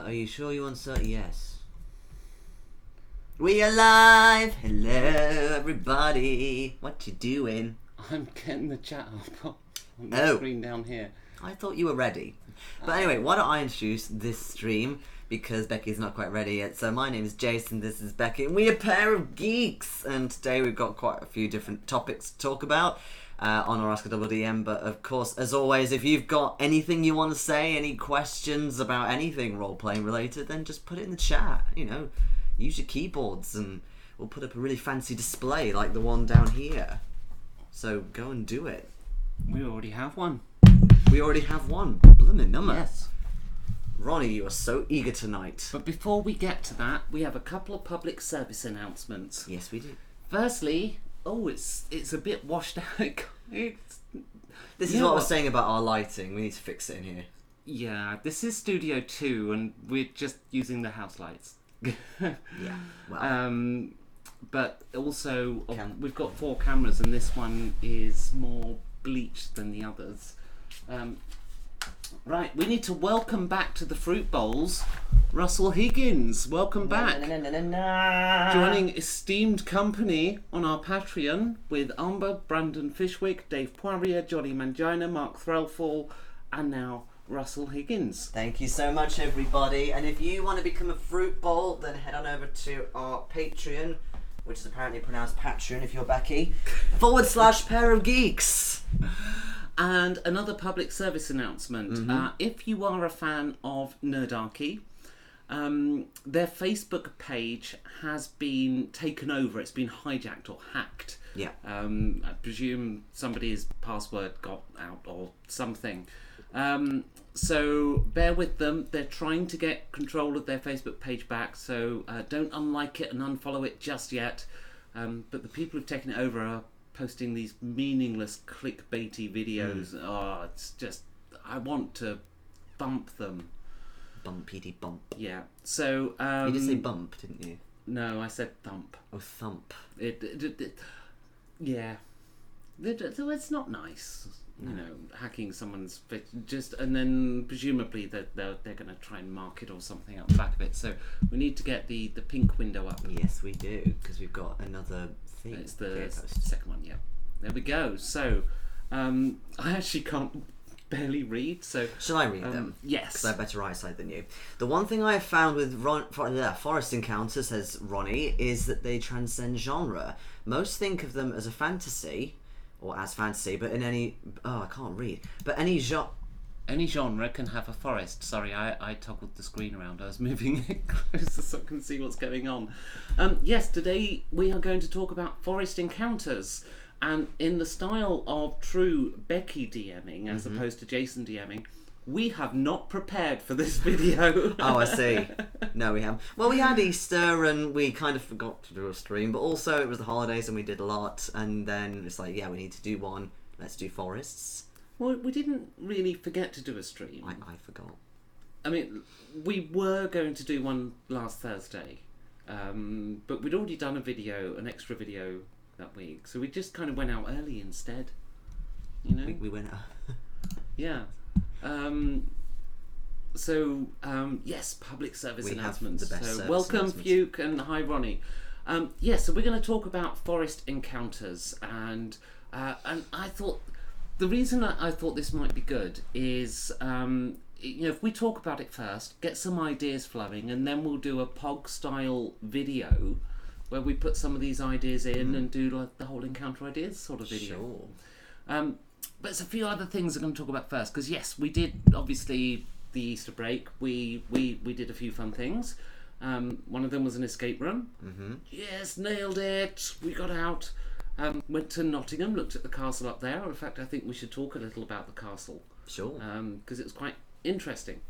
Are you sure you want to? Yes. We are live! Hello, everybody. What you doing? I'm getting the chat up on the screen down here. I thought you were ready. But anyway, why don't I introduce this stream, because Becky's not quite ready yet. So my name is Jason, this is Becky, and we're a pair of geeks. And today we've got quite a few different topics to talk about on our Ask a Double DM. But of course, as always, if you've got anything you want to say, any questions about anything role-playing related, then just put it in the chat. You know, use your keyboards and we'll put up a really fancy display like the one down here. So go and do it. We already have one. We already have one. Blimmin' number. Yes. Ronnie, you are so eager tonight. But before we get to that, we have a couple of public service announcements. Yes, we do. Firstly, it's a bit washed out. This is what I was saying about our lighting. We need to fix it in here. Yeah, this is Studio 2 and we're just using the house lights. Yeah. Well. But also, we've got 4 cameras and this one is more bleached than the others. Right, we need to welcome back to the Fruit Bowls Russell Higgins. Welcome back. Joining esteemed company on our Patreon with Amber, Brandon Fishwick, Dave Poirier, Johnny Mangina, Mark Threlfall, and now Russell Higgins. Thank you so much, everybody. And if you want to become a Fruit Bowl, then head on over to our Patreon, which is apparently pronounced Patreon if you're Becky, /pair of geeks. And another public service announcement. If you are a fan of Nerdarchy, their Facebook page has been taken over. It's been hijacked or hacked. Yeah. I presume somebody's password got out or something. So bear with them. They're trying to get control of their Facebook page back, so don't unlike it and unfollow it just yet. But the people who've taken it over are posting these meaningless clickbaity videos. Oh, it's just, I want to bump them. Bumpity bump. Yeah. So you did say bump, didn't you? No, I said thump. Oh, thump. Yeah. So it's not nice. You know, hacking someone's and then presumably they're going to try and mark it or something out the back of it. So we need to get the pink window up. Yes, we do, because we've got another thing. It's the second one. Yeah, there we go. So I actually can't barely read. So shall I read them? Yes, because I have better eyesight than you. The one thing I have found with Forest Encounters, says Ronnie, is that they transcend genre. Most think of them as a fantasy. Or as fantasy, but in any... Oh, I can't read. But any genre... Any genre can have a forest. Sorry, I toggled the screen around. I was moving it closer so I can see what's going on. Yes, today we are going to talk about Forest Encounters. And in the style of true Becky DMing, as opposed to Jason DMing, we have not prepared for this video. Oh, I see. No, we haven't. Well, we had Easter and we kind of forgot to do a stream, but also it was the holidays and we did a lot. And then it's like, yeah, we need to do one. Let's do forests. Well, we didn't really forget to do a stream. I forgot. I mean, we were going to do one last Thursday, but we'd already done an extra video that week. So we just kind of went out early instead. You know? We went out. Yeah. Yes, public service announcements. Have the best so welcome Fuke and hi Ronnie. So we're going to talk about Forest Encounters, and I thought the reason I thought this might be good is if we talk about it first, get some ideas flowing, and then we'll do a POG style video where we put some of these ideas in and do like the whole encounter ideas sort of video. Sure. But there's a few other things I'm going to talk about first, because yes, we did obviously the Easter break. We did a few fun things. One of them was an escape room. Yes, nailed it. We got out. Went to Nottingham, looked at the castle up there. In fact, I think we should talk a little about the castle. Sure. Because it was quite interesting.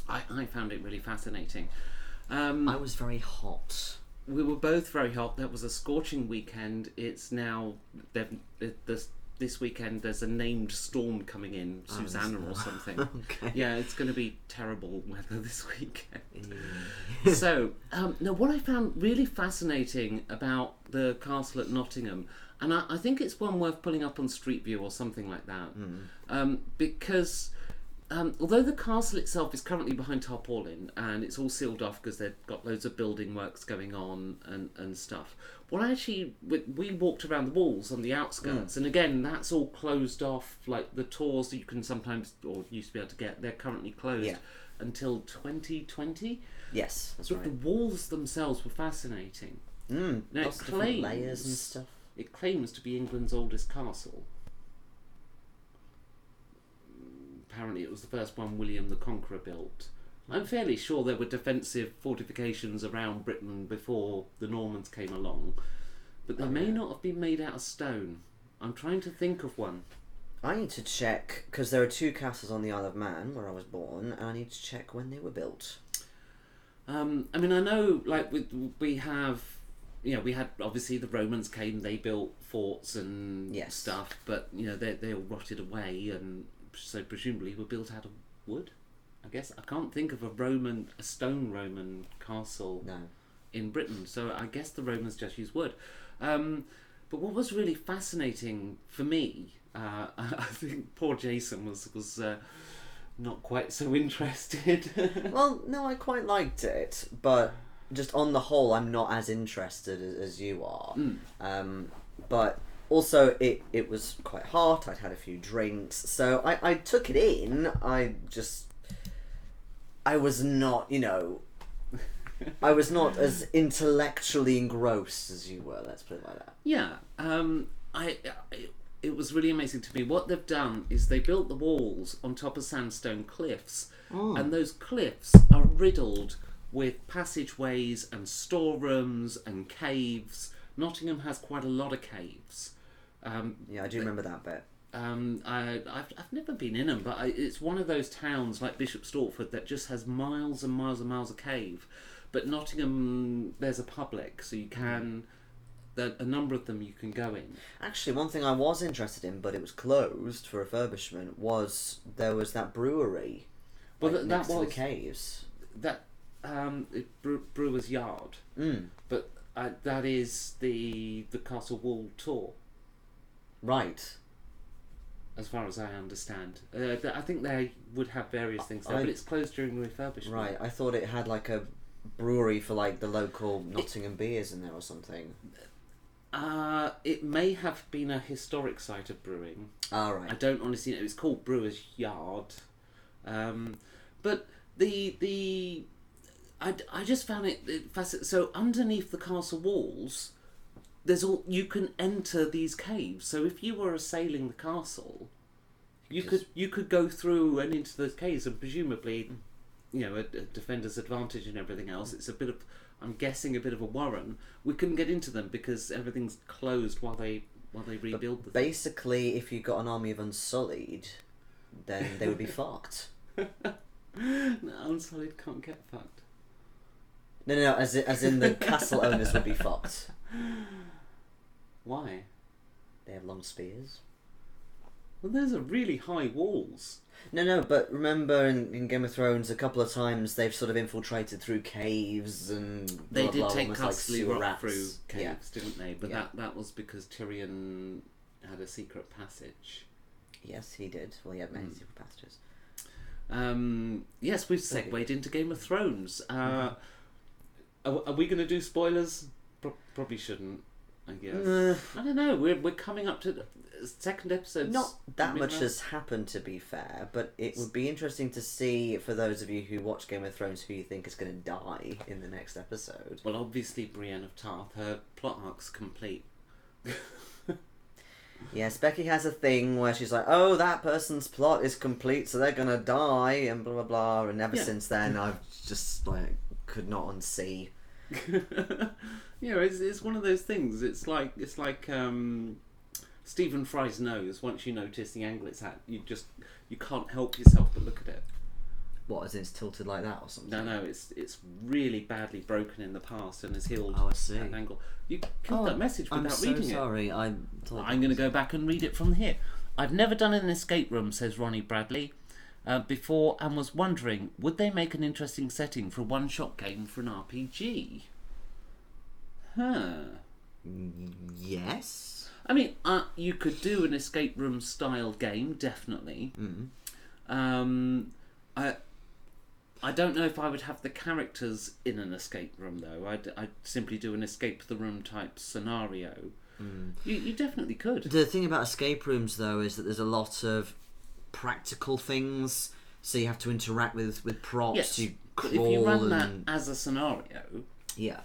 I found it really fascinating. I was very hot. We were both very hot. That was a scorching weekend. It's now this weekend there's a named storm coming in, Susanna or something. Okay. Yeah, it's going to be terrible weather this weekend. So, now what I found really fascinating about the castle at Nottingham, and I think it's one worth pulling up on Street View or something like that, because although the castle itself is currently behind tarpaulin and it's all sealed off because they've got loads of building works going on and stuff. Well, actually, we walked around the walls on the outskirts, and again, that's all closed off. Like the tours that you can sometimes, or used to be able to get, they're currently closed until 2020. Yes, that's but right. the walls themselves were fascinating. Now, Lots of different layers and stuff. It claims to be England's oldest castle. Apparently it was the first one William the Conqueror built. I'm fairly sure there were defensive fortifications around Britain before the Normans came along, but they may not have been made out of stone. I'm trying to think of one. I need to check, because there are 2 castles on the Isle of Man, where I was born, and I need to check when they were built. I mean, I know, like, we have... we had, obviously, the Romans came, they built forts and stuff, but, they all rotted away, and so presumably were built out of wood, I guess. I can't think of a stone Roman castle in Britain, so I guess the Romans just used wood. But what was really fascinating for me, I think poor Jason was not quite so interested. Well, no, I quite liked it, but just on the whole, I'm not as interested as you are. But also, it was quite hot. I'd had a few drinks, so I took it in. I was not, I was not as intellectually engrossed as you were. Let's put it like that. Yeah, it was really amazing to me. What they've done is they built the walls on top of sandstone cliffs, and those cliffs are riddled with passageways and storerooms and caves. Nottingham has quite a lot of caves. Yeah, I do remember that bit. I've never been in them, but it's one of those towns like Bishop Stortford that just has miles and miles and miles of cave. But Nottingham, there's a public, so you can... a number of them you can go in. Actually, one thing I was interested in, but it was closed for refurbishment, there was that brewery next to the caves. That Brewer's Yard. But that is the Castle Wall tour. Right. As far as I understand. I think they would have various things there, but it's closed during refurbishment. Right, I thought it had like a brewery for like the local Nottingham beers in there or something. It may have been a historic site of brewing. Right. I don't honestly know. It's called Brewer's Yard. But I just found it fascinating. So underneath the castle walls, you can enter these caves. So if you were assailing the castle, you could go through and into those caves, and presumably, a defender's advantage and everything else. It's a bit of, I'm guessing, a bit of a warren. We couldn't get into them because everything's closed while they rebuild them. Basically, if you got an army of Unsullied, then they would be fucked. No, Unsullied can't get fucked. No, as in the castle owners would be fucked. Why? They have long spears. Well, those are really high walls. No, but remember in Game of Thrones, a couple of times they've sort of infiltrated through caves and they did blah, take almost Castle like Rock through caves, didn't they? But yeah. that was because Tyrion had a secret passage. Yes, he did. Well, he had many secret passages. Yes, we've segued into Game of Thrones. Are we going to do spoilers? Probably shouldn't, I guess. I don't know. We're coming up to the second episode. Not that much has happened, to be fair, but it would be interesting to see, for those of you who watch Game of Thrones, who you think is going to die in the next episode. Well, obviously Brienne of Tarth. Her plot arc's complete. Yes, Becky has a thing where she's like, oh, that person's plot is complete, so they're going to die, and blah, blah, blah. And ever since then, I've just, could not unsee. It's one of those things. It's like Stephen Fry's nose. Once you notice the angle it's at, you can't help yourself but look at it. What, as in it's tilted like that or something? No, it's really badly broken in the past and has healed I see. at an angle. You killed that message without reading it. I'm so sorry. I'm going to go back and read it from here. I've never done an escape room, says Ronnie Bradley, before, and was wondering, would they make an interesting setting for a one-shot game for an RPG? Yes. I mean, you could do an escape room style game, definitely. I don't know if I would have the characters in an escape room though. I'd simply do an escape the room type scenario. You definitely could. The thing about escape rooms though is that there's a lot of practical things, so you have to interact with props. Yes, you but crawl if you run and... that as a scenario, yeah.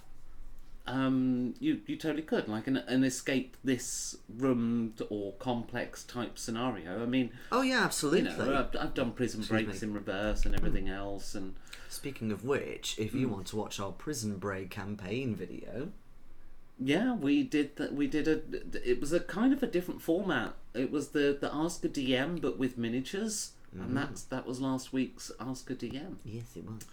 you totally could, like an escape this room or complex type scenario. I mean, Oh yeah, absolutely. I've done Prison Breaks in reverse and everything else. And speaking of which, if you want to watch our Prison Break campaign video, yeah, we did that. It was a kind of a different format. It was the Ask a DM, but with miniatures, and that was last week's Ask a DM. yes, it was.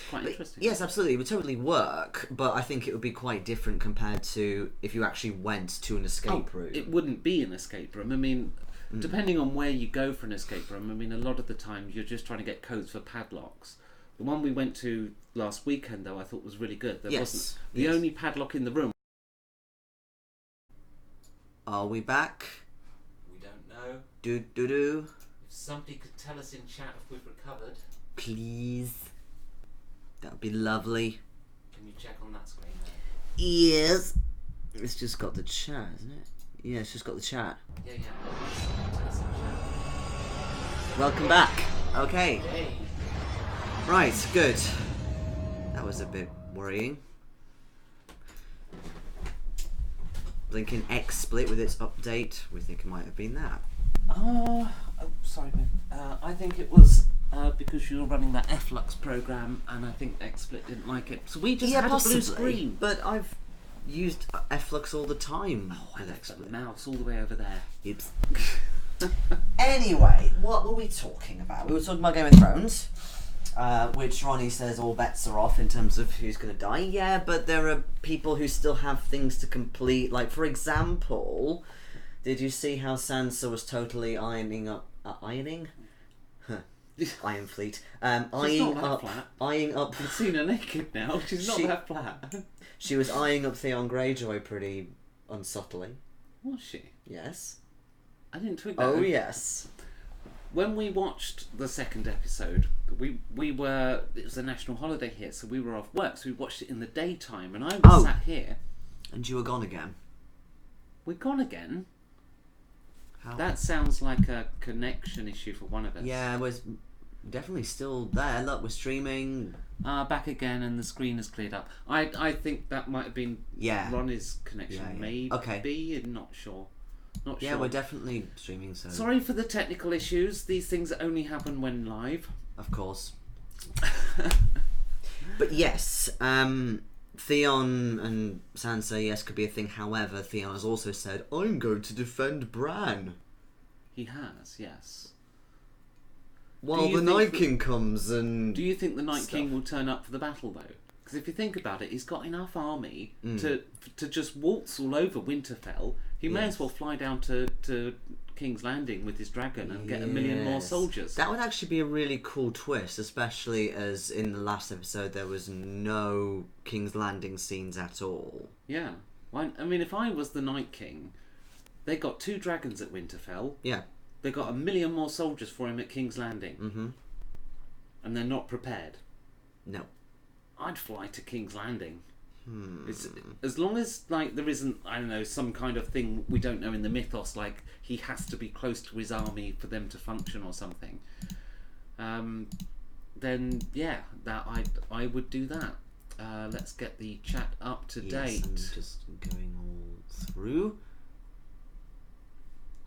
Quite interesting. Yes, absolutely. It would totally work, but I think it would be quite different compared to if you actually went to an escape room. It wouldn't be an escape room. I mean, depending on where you go for an escape room, I mean, a lot of the time you're just trying to get codes for padlocks. The one we went to last weekend, though, I thought was really good. There wasn't the only padlock in the room. Are we back? We don't know. Do. If somebody could tell us in chat if we've recovered. Please. That would be lovely. Can you check on that screen there? Yes. It's just got the chat, isn't it? Yeah, it's just got the chat. Yeah. Tell us in chat. Welcome back. Okay. Hey. Right, good. That was a bit worrying. Blinking XSplit with its update. We think it might have been that. Sorry, babe. I think it was because you were running that Flux program, and I think XSplit didn't like it. So we just had a blue screen. But I've used Flux all the time with Left XSplit. the mouse all the way over there. Oops. Anyway, what were we talking about? We were talking about Game of Thrones. Which Ronnie says all bets are off in terms of who's going to die. Yeah, but there are people who still have things to complete. Like, for example, did you see how Sansa was totally ironing up... ironing? Huh. Iron Fleet. Eyeing up... You've seen her naked now. She's not that flat. She was eyeing up Theon Greyjoy pretty unsubtly. Was she? Yes. I didn't twig that. Oh, yes. When we watched the second episode, we were... It was a national holiday here, so we were off work, so we watched it in the daytime, and I was sat here. And you were gone again. We're gone again? How? That sounds like a connection issue for one of us. Yeah, we're definitely still there. Look, we're streaming. Back again, and the screen has cleared up. I think that might have been Ronnie's connection. Yeah. Maybe. Okay. I'm not sure. Yeah, we're definitely streaming, so... Sorry for the technical issues. These things only happen when live. Of course. But yes, Theon and Sansa, yes, could be a thing. However, Theon has also said, I'm going to defend Bran. He has, yes. While the Night King comes and... Do you think the Night King will turn up for the battle, though? Because if you think about it, he's got enough army to just waltz all over Winterfell. He may as well fly down to King's Landing with his dragon and get 1 million more soldiers. That would actually be a really cool twist, especially as in the last episode there was no King's Landing scenes at all. Yeah. Well, I mean, if I was the Night King, they got 2 dragons at Winterfell. Yeah. They got 1 million more soldiers for him at King's Landing. Mm-hmm. And they're not prepared. No. I'd fly to King's Landing. As long as there isn't, I don't know, some kind of thing we don't know in the mythos, like he has to be close to his army for them to function or something. Then yeah, that I would do that. Let's get the chat up to date. I'm just going all through.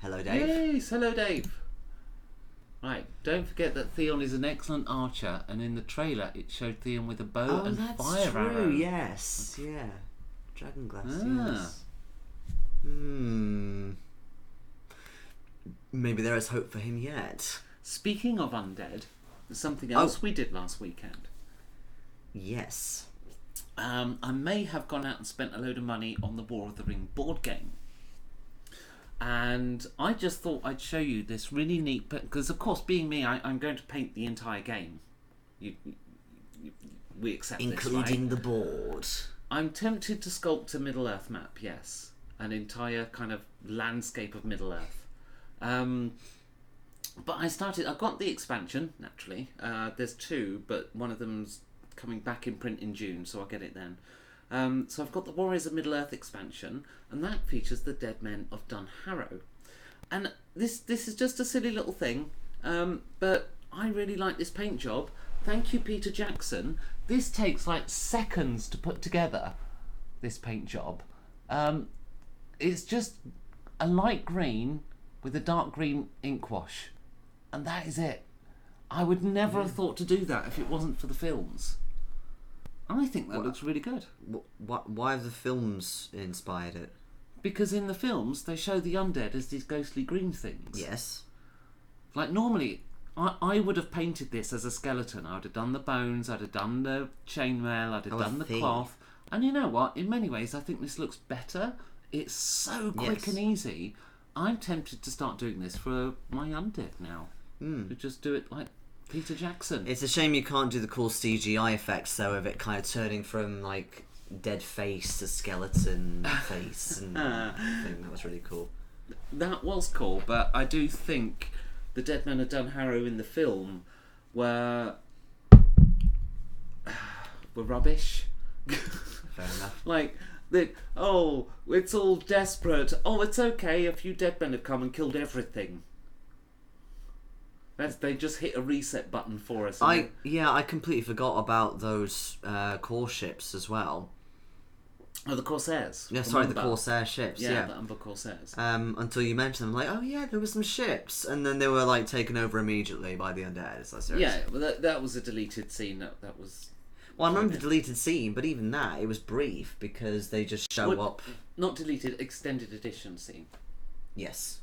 Hello, Dave. Yes, hello, Dave. Right, don't forget that Theon is an excellent archer, and in the trailer it showed Theon with a bow and fire arrow. Yes, yeah. Dragon glass, yes. Maybe there is hope for him yet. Speaking of undead, there's something else we did last weekend. Yes. I may have gone out and spent a load of money on the War of the Ring board game. And I just thought I'd show you this really neat... Because, of course, being me, I'm going to paint the entire game. We accept this, right? Including the board. I'm tempted to sculpt a Middle-earth map, yes. An entire kind of landscape of Middle-earth. But I got the expansion, naturally. There's 2, but one of them's coming back in print in June, so I'll get it then. So I've got the Warriors of Middle-earth expansion, and that features the Dead Men of Dunharrow. And this is just a silly little thing, but I really like this paint job. Thank you, Peter Jackson. This takes like seconds to put together, this paint job. It's just a light green with a dark green ink wash, and that is it. I would never have thought to do that if it wasn't for the films. I think that looks really good. Why have the films inspired it? Because in the films, they show the undead as these ghostly green things. Yes. Like, normally, I would have painted this as a skeleton. I would have done the bones, I'd have done the chainmail, I'd have done the cloth. And you know what? In many ways, I think this looks better. It's so quick and easy. I'm tempted to start doing this for my undead now. To just do it like Peter Jackson. It's a shame you can't do the cool CGI effects, though, of it kind of turning from, like, dead face to skeleton face. And I think that was really cool. That was cool, but I do think the Dead Men of Dunharrow in the film were rubbish. Fair enough. Like, it's all desperate. Oh, it's okay, a few dead men have come and killed everything. They just hit a reset button for us. I completely forgot about those core ships as well. Oh, the Corsairs. Yeah, sorry, the Corsair ships. Yeah, the Umber Corsairs. Until you mentioned them, like, oh yeah, there were some ships, and then they were like taken over immediately by the undead. It's like, seriously. Yeah, well, that was a deleted scene. That was. Well, I remember the deleted scene, but even that, it was brief because they just show up. Not deleted, extended edition scene. Yes.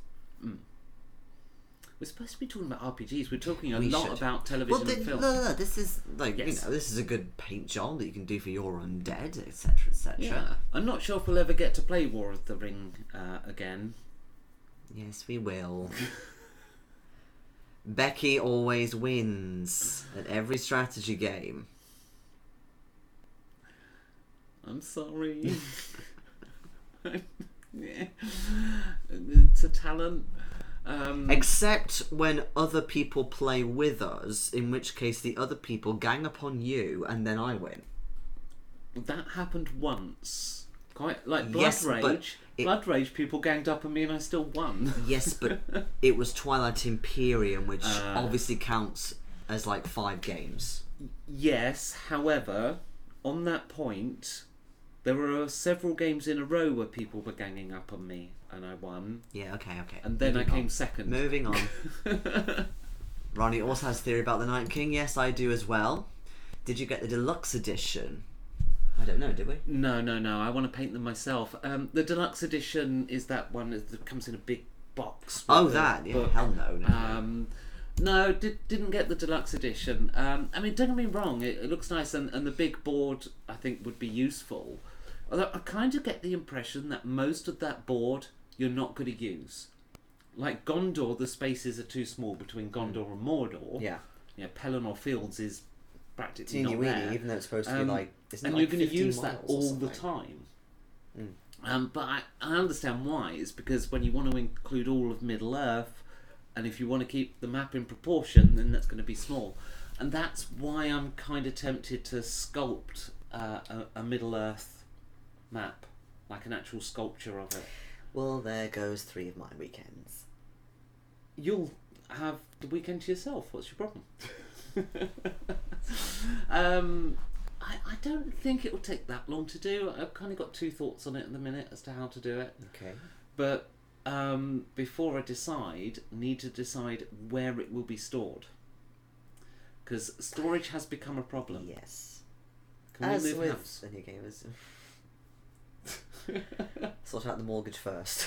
We're supposed to be talking about RPGs. We're talking a lot about television and film. No, this is like this is a good paint job that you can do for your undead, etc., etc. Yeah, I'm not sure if we'll ever get to play War of the Ring again. Yes, we will. Becky always wins at every strategy game. I'm sorry. It's a talent. Except when other people play with us, in which case the other people gang upon you and then I win. That happened once. Quite like Blood Rage, people ganged up on me and I still won. Yes, but it was Twilight Imperium, which obviously counts as like 5 games. Yes, however, on that point, there were several games in a row where people were ganging up on me and I won. Yeah, okay. And then I came second. Moving on. Ronnie also has a theory about the Night King. Yes, I do as well. Did you get the deluxe edition? I don't know, did we? No. I want to paint them myself. The deluxe edition is that one that comes in a big box. Oh, that? Yeah, book. Hell no. No, didn't get the deluxe edition. I mean, don't get me wrong, it looks nice, and the big board I think would be useful. Although I kind of get the impression that most of that board you're not going to use. Like Gondor, the spaces are too small between Gondor and Mordor. Yeah. Pelennor Fields is practically not weeny, there. Even though it's supposed to be like... And like you're going to use 15 that all the time. But I understand why. It's because when you want to include all of Middle-earth, and if you want to keep the map in proportion, then that's going to be small. And that's why I'm kind of tempted to sculpt a Middle-earth map, like an actual sculpture of it. Well, there goes 3 of my weekends. You'll have the weekend to yourself. What's your problem? I don't think it will take that long to do. I've kind of got 2 thoughts on it at the minute as to how to do it. Okay. But before I need to decide where it will be stored. Because storage has become a problem. Yes. Can As we move with house? the new gamers. Sort out the mortgage first.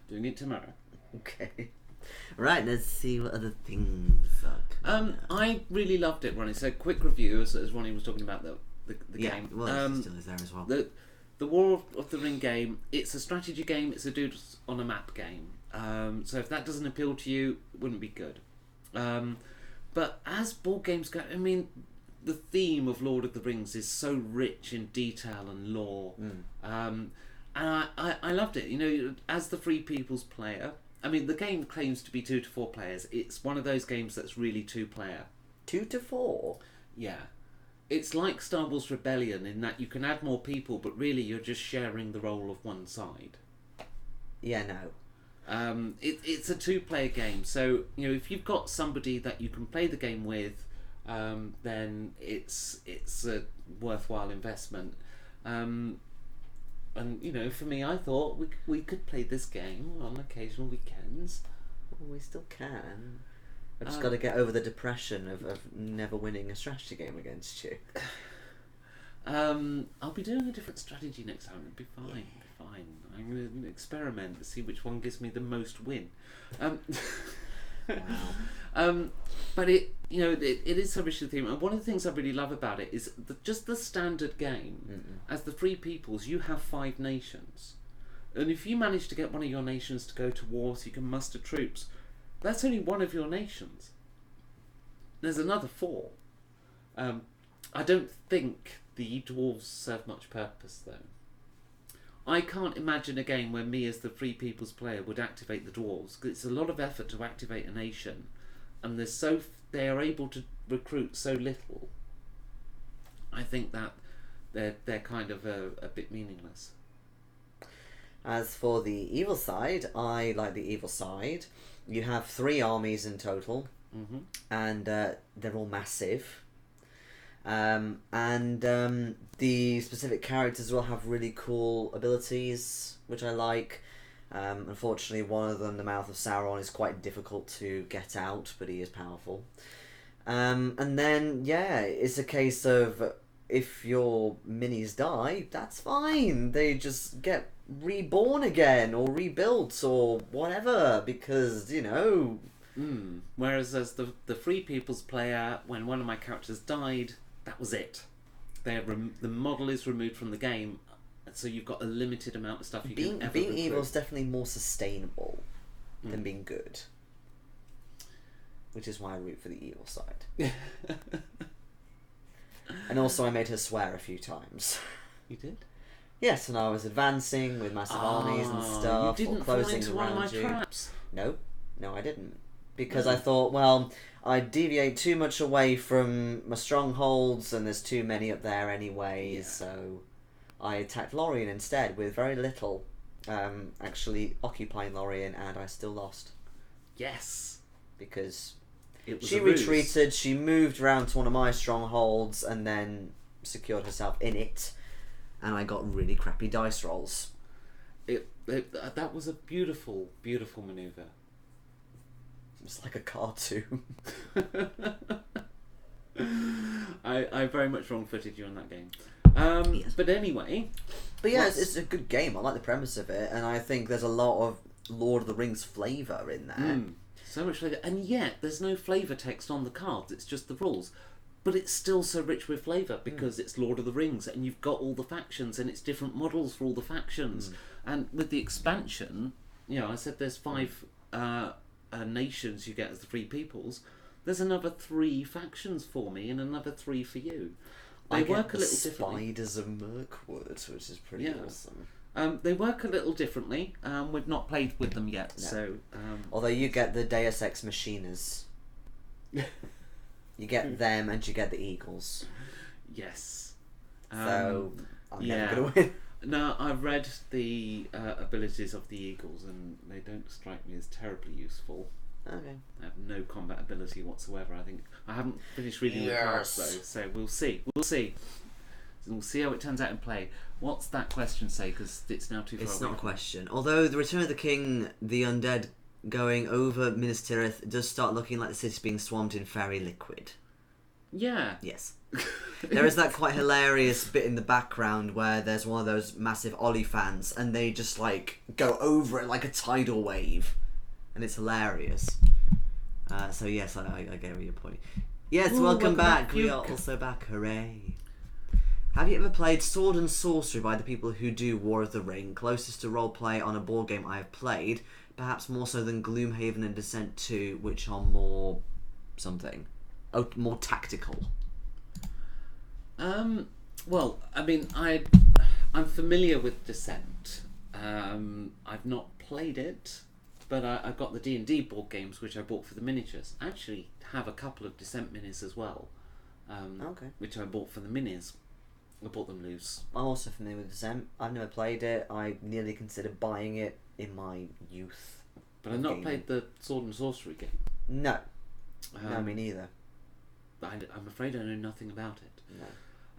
Doing it tomorrow. Okay. Right, let's see what other things are. I really loved it, Ronnie. So, quick review, as Ronnie was talking about the game. Well, it still is there as well. The War of the Ring game, it's a strategy game, it's a dudes on a map game. So if that doesn't appeal to you, it wouldn't be good. But as board games go, I mean, the theme of Lord of the Rings is so rich in detail and lore. And I loved it. You know, as the Free People's player, I mean, the game claims to be 2 to 4 players. It's one of those games that's really 2-player. 2 to 4? Yeah. It's like Star Wars Rebellion in that you can add more people, but really you're just sharing the role of one side. Yeah, no. It's a 2-player game, so if you've got somebody that you can play the game with, then it's a worthwhile investment. And for me, I thought we could play this game on occasional weekends. Well, we still can. I've just got to get over the depression of never winning a strategy game against you. I'll be doing a different strategy next time. It'll be fine. Yeah. It'll be fine. I'm going to experiment to see which one gives me the most win. Wow. But it is so rich in theme, and one of the things I really love about it is just the standard game. Mm-mm. As the Free Peoples, you have 5 nations, and if you manage to get one of your nations to go to war, so you can muster troops, that's only one of your nations. There's another 4. I don't think the dwarves serve much purpose, though. I can't imagine a game where me as the Free Peoples player would activate the dwarves, because it's a lot of effort to activate a nation, and they are able to recruit so little. I think that they're kind of a bit meaningless. As for the evil side, I like the evil side. You have 3 armies in total, Mm-hmm. and they're all massive. The specific characters will have really cool abilities, which I like. Unfortunately, one of them, the Mouth of Sauron, is quite difficult to get out, but he is powerful. And then, it's a case of if your minis die, that's fine. They just get reborn again, or rebuilt, or whatever, because, Whereas as the Free Peoples player, when one of my characters died, that was it. The model is removed from the game, so you've got a limited amount of stuff you can ever Being recruit. evil is definitely more sustainable than being good, which is why I root for the evil side. And also, I made her swear a few times. You did? Yes, and I was advancing with massive armies and stuff, You didn't or closing fall into one of my around you. traps. No, I didn't. Because I thought, well, I deviate too much away from my strongholds, and there's too many up there anyway, so I attacked Lorien instead with very little actually occupying Lorien, and I still lost. Yes. Because It was she a ruse. retreated, she moved around to one of my strongholds, and then secured herself in it, and I got really crappy dice rolls. That was a beautiful, beautiful manoeuvre. It's like a cartoon. I very much wrong-footed you on that game. Yes. But anyway... But yeah, it's a good game. I like the premise of it, and I think there's a lot of Lord of the Rings flavour in there. So much flavour. And yet, there's no flavour text on the cards, it's just the rules. But it's still so rich with flavour, because it's Lord of the Rings, and you've got all the factions, and it's different models for all the factions. And with the expansion, I said there's 5... nations you get as the Free Peoples. There's another 3 factions for me and another 3 for you. They work a little differently. Spiders of Mirkwood, which is pretty awesome. They work a little differently. We've not played with them yet, so. Although you get the Deus Ex Machiners. You get them, and you get the Eagles. Yes. So I'm never gonna win. No, I've read the abilities of the Eagles, and they don't strike me as terribly useful. Okay. I have no combat ability whatsoever. I think I haven't finished reading the cards though, so we'll see. We'll see how it turns out in play. What's that question say? Because it's now too far. It's away. not a question. Although the Return of the King, the undead going over Minas Tirith does start looking like the city's being swamped in fairy liquid. Yeah. Yes. There is that quite hilarious bit in the background where there's one of those massive Ollie fans, and they just go over it like a tidal wave, and it's hilarious. So yes, I get your point. Yes, welcome back. We are also back. Hooray! Have you ever played Sword and Sorcery by the people who do War of the Ring? Closest to roleplay on a board game I have played, perhaps more so than Gloomhaven and Descent 2, which are more something. Oh, more tactical. Well, I mean, I'm familiar with Descent. I've not played it. But I got the D&D board games, which I bought for the miniatures. I actually have a couple of Descent minis as well, which I bought for the minis. I bought them loose. I'm also familiar with Descent. I've never played it. I nearly considered buying it in my youth. But I've not played the Sword and Sorcery game. No. No, me neither. I'm afraid I know nothing about it.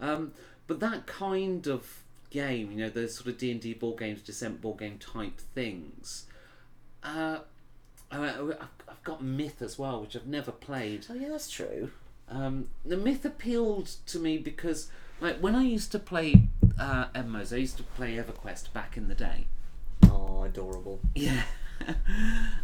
No. But that kind of game, those sort of D&D board games, Descent board game type things. I've got Myth as well, which I've never played. Oh yeah, that's true. The Myth appealed to me because, when I used to play MMOs, I used to play EverQuest back in the day. Oh, adorable. Yeah.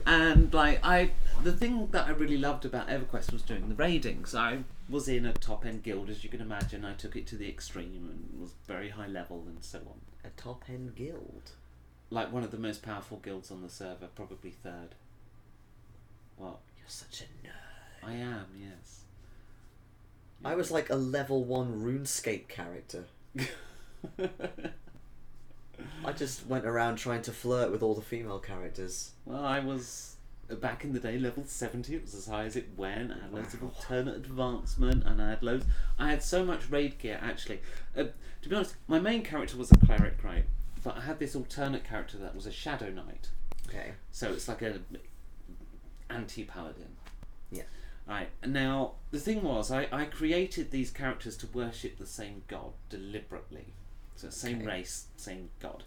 And the thing that I really loved about EverQuest was doing the raidings. I was in a top end guild, as you can imagine. I took it to the extreme and was very high level and so on. A top end guild? One of the most powerful guilds on the server, probably third. What? You're such a nerd. I am, yes. I was like a level 1 RuneScape character. I just went around trying to flirt with all the female characters. Well, I was, back in the day, level 70. It was as high as it went. I had loads of alternate advancement, and I had so much raid gear, actually. To be honest, my main character was a cleric, right? But I had this alternate character that was a Shadow Knight. Okay. So it's like a anti-paladin. Yeah. Right. And now, the thing was, I created these characters to worship the same god deliberately. So same race, same god.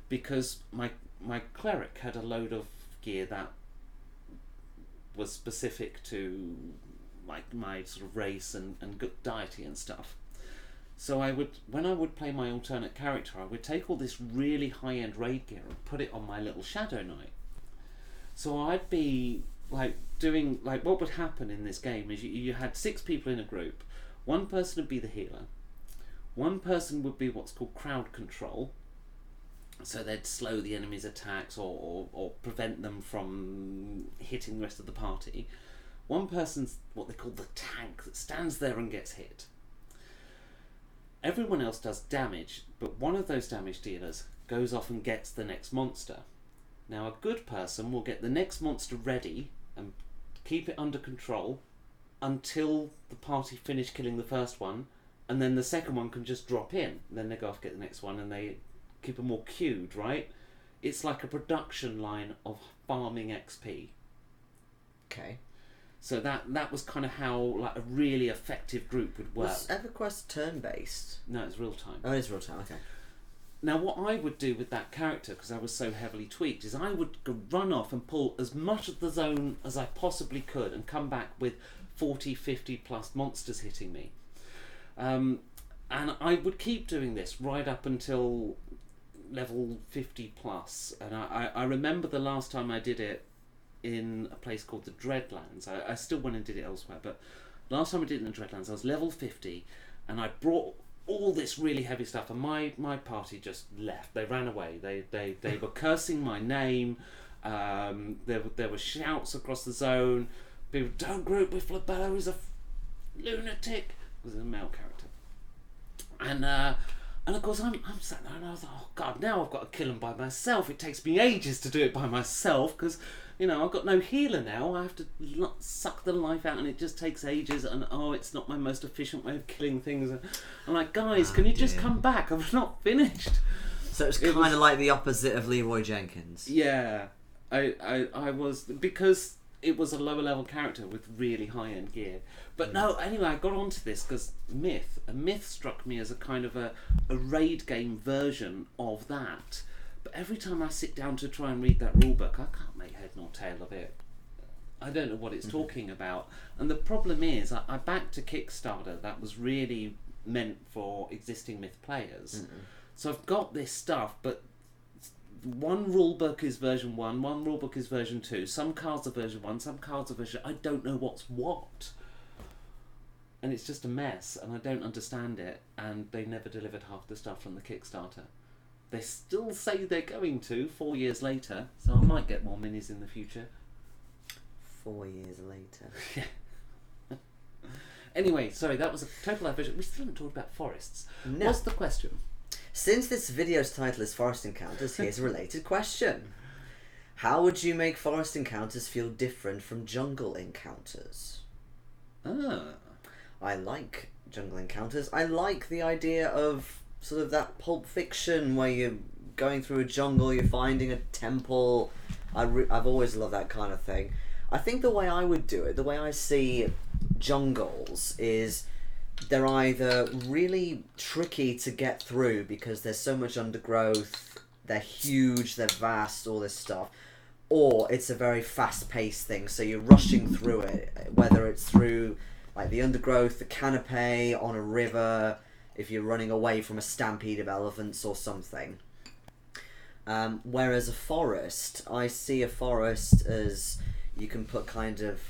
Because my cleric had a load of gear that was specific to my sort of race and good deity and stuff. So when I would play my alternate character, I would take all this really high-end raid gear and put it on my little Shadow Knight. So I'd be doing what would happen in this game is you had 6 people in a group. One person would be the healer. One person would be what's called crowd control. So they'd slow the enemy's attacks or prevent them from hitting the rest of the party. One person's what they call the tank that stands there and gets hit. Everyone else does damage, but one of those damage dealers goes off and gets the next monster. Now a good person will get the next monster ready and keep it under control until the party finish killing the first one, and then the second one can just drop in. Then they go off, get the next one, and they keep them all queued, right? It's like a production line of farming XP. Okay. So that was kind of how a really effective group would work. Was EverQuest turn-based? No, it's real time. Oh, it is real time, okay. Now what I would do with that character, because I was so heavily tweaked, is I would run off and pull as much of the zone as I possibly could and come back with 40, 50 plus monsters hitting me. And I would keep doing this right up until level 50 plus. And I remember the last time I did it in a place called the Dreadlands. I still went and did it elsewhere, but last time I did it in the Dreadlands, I was level 50, and I brought all this really heavy stuff, and my party just left. They ran away. They were cursing my name. There were shouts across the zone. People, don't group with Flabello, he's a lunatic. It was a male character. And of course I'm sat there and I was like, oh god, now I've got to kill him by myself. It takes me ages to do it by myself because, I've got no healer now. I have to suck the life out and it just takes ages, and it's not my most efficient way of killing things. I'm like, guys, can you just come back? I'm not finished. So it's kind of like the opposite of Leroy Jenkins. Yeah. I was, because it was a lower level character with really high end gear. But no, anyway, I got onto this because Myth struck me as a kind of a raid game version of that. But every time I sit down to try and read that rulebook, I can't make head nor tail of it. I don't know what it's talking about. And the problem is, I backed a Kickstarter that was really meant for existing Myth players. So I've got this stuff, but one rulebook is version 1, one rulebook is version 2, some cards are version 1, some cards are version... I don't know what's what. And it's just a mess, and I don't understand it, and they never delivered half the stuff from the Kickstarter. They still say they're going to, 4 years later, so I might get more minis in the future. 4 years later. Yeah. Anyway, sorry, that was a total diversion. We still haven't talked about forests. No. What's the question? Since this video's title is Forest Encounters, here's a related question. How would you make forest encounters feel different from jungle encounters? Ah. I like jungle encounters. I like the idea of sort of that Pulp Fiction where you're going through a jungle, you're finding a temple. I've always loved that kind of thing. I think the way I would do it, the way I see jungles, is they're either really tricky to get through because there's so much undergrowth, they're huge, they're vast, all this stuff, or it's a very fast-paced thing, so you're rushing through it, whether it's through like the undergrowth, the canopy, on a river, if you're running away from a stampede of elephants or something. Whereas a forest, I see a forest as you can put kind of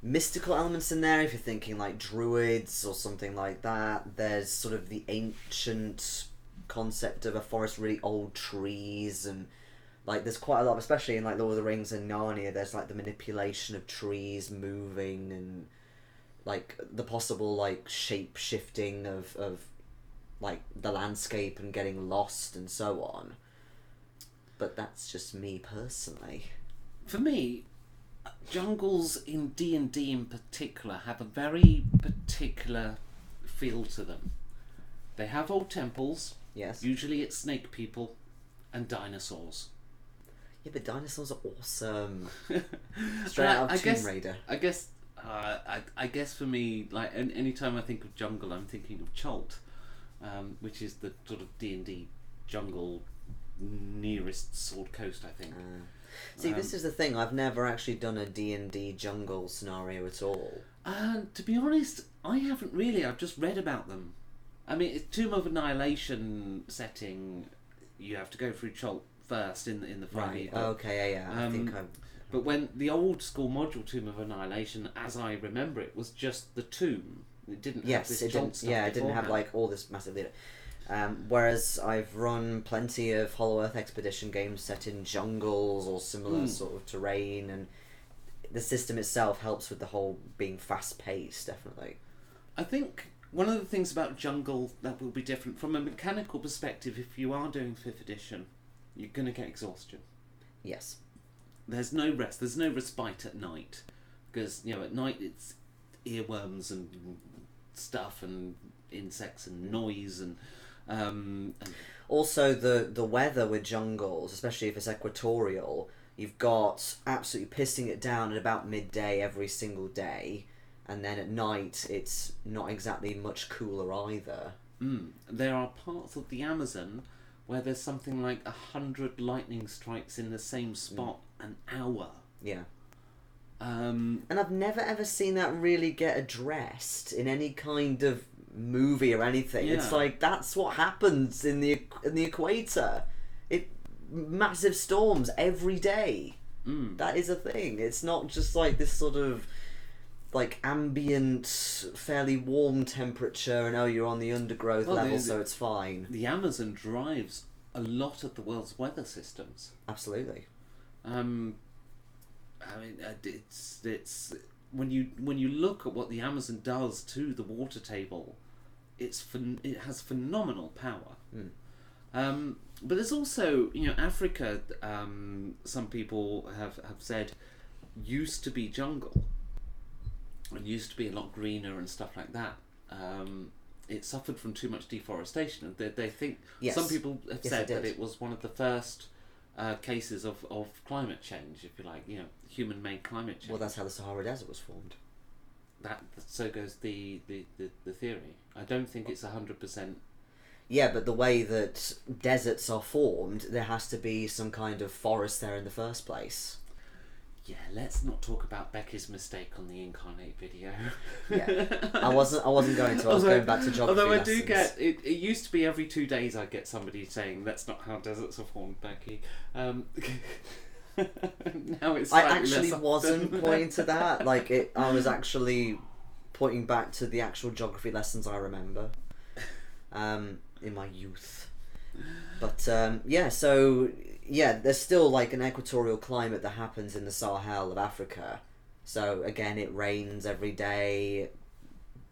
mystical elements in there if you're thinking like druids or something like that. There's sort of the ancient concept of a forest, really old trees, and like there's quite a lot, especially in like Lord of the Rings and Narnia, there's like the manipulation of trees moving and like the possible like shape shifting of like the landscape and getting lost and so on. But that's just me personally. For me, jungles in D&D in particular have a very particular feel to them. They have old temples. Yes. Usually it's snake people and dinosaurs. Yeah, but dinosaurs are awesome. Straight out of Tomb Raider. I guess for me, like any time I think of jungle, I'm thinking of Chult, which is the sort of D&D jungle nearest Sword Coast, I think. See, this is the thing. I've never actually done a D&D jungle scenario at all. To be honest, I haven't really. I've just read about them. I mean, it's Tomb of Annihilation setting. You have to go through Chult first in the 5e. Right. Okay. Yeah. I think I've. But when the old school module Tomb of Annihilation, as I remember it, was just the tomb. It didn't have this Chult stuff. Yeah, it didn't have like all this massive leader. Whereas I've run plenty of Hollow Earth Expedition games set in jungles or similar sort of terrain, and the system itself helps with the whole being fast paced, definitely. I think one of the things about jungle that will be different from a mechanical perspective, if you are doing 5th edition, you're going to get exhaustion. Yes. There's no rest, there's no respite at night, because at night it's earworms and stuff and insects and noise and also the weather with jungles, especially if it's equatorial, you've got absolutely pissing it down at about midday every single day, and then at night it's not exactly much cooler either. There are parts of the Amazon where there's something like 100 lightning strikes in the same spot an hour. Yeah. And I've never ever seen that really get addressed in any kind of movie or anything. It's like that's what happens in the equator. Massive storms every day. That is a thing. It's not just like this sort of like ambient, fairly warm temperature, and you're on the undergrowth level, so it's fine. The Amazon drives a lot of the world's weather systems. Absolutely. I mean, it's when you look at what the Amazon does to the water table, it has phenomenal power. But there's also Africa. Some people have said used to be jungle and used to be a lot greener and stuff like that. It suffered from too much deforestation. They think some people have said that it was one of the first cases of climate change, if you like, human-made climate change. Well, that's how the Sahara Desert was formed. So goes the theory. I don't think it's 100%. Yeah, but the way that deserts are formed, there has to be some kind of forest there in the first place. Yeah, let's not talk about Becky's mistake on the Incarnate video. Yeah, I wasn't going to. I was going back to geography. Although I lessons. do get it used to be every 2 days I'd get somebody saying that's not how deserts are formed, Becky. Now it's I actually wasn't pointing to that. I was actually pointing back to the actual geography lessons I remember in my youth. But there's still like an equatorial climate that happens in the Sahel of Africa. So again, it rains every day.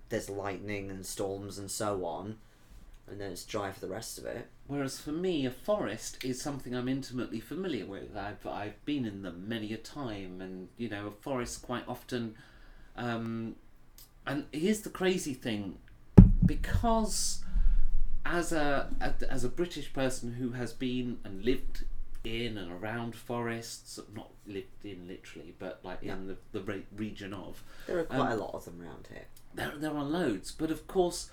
There's lightning and storms and so on. and then it's dry for the rest of it. Whereas for me, a forest is something I'm intimately familiar with. I've been in them many a time, and a forest quite often. And here's the crazy thing, because as a British person who has been and lived in and around forests, not lived in literally, but like in the region of. There are quite a lot of them around here. There are loads, but of course,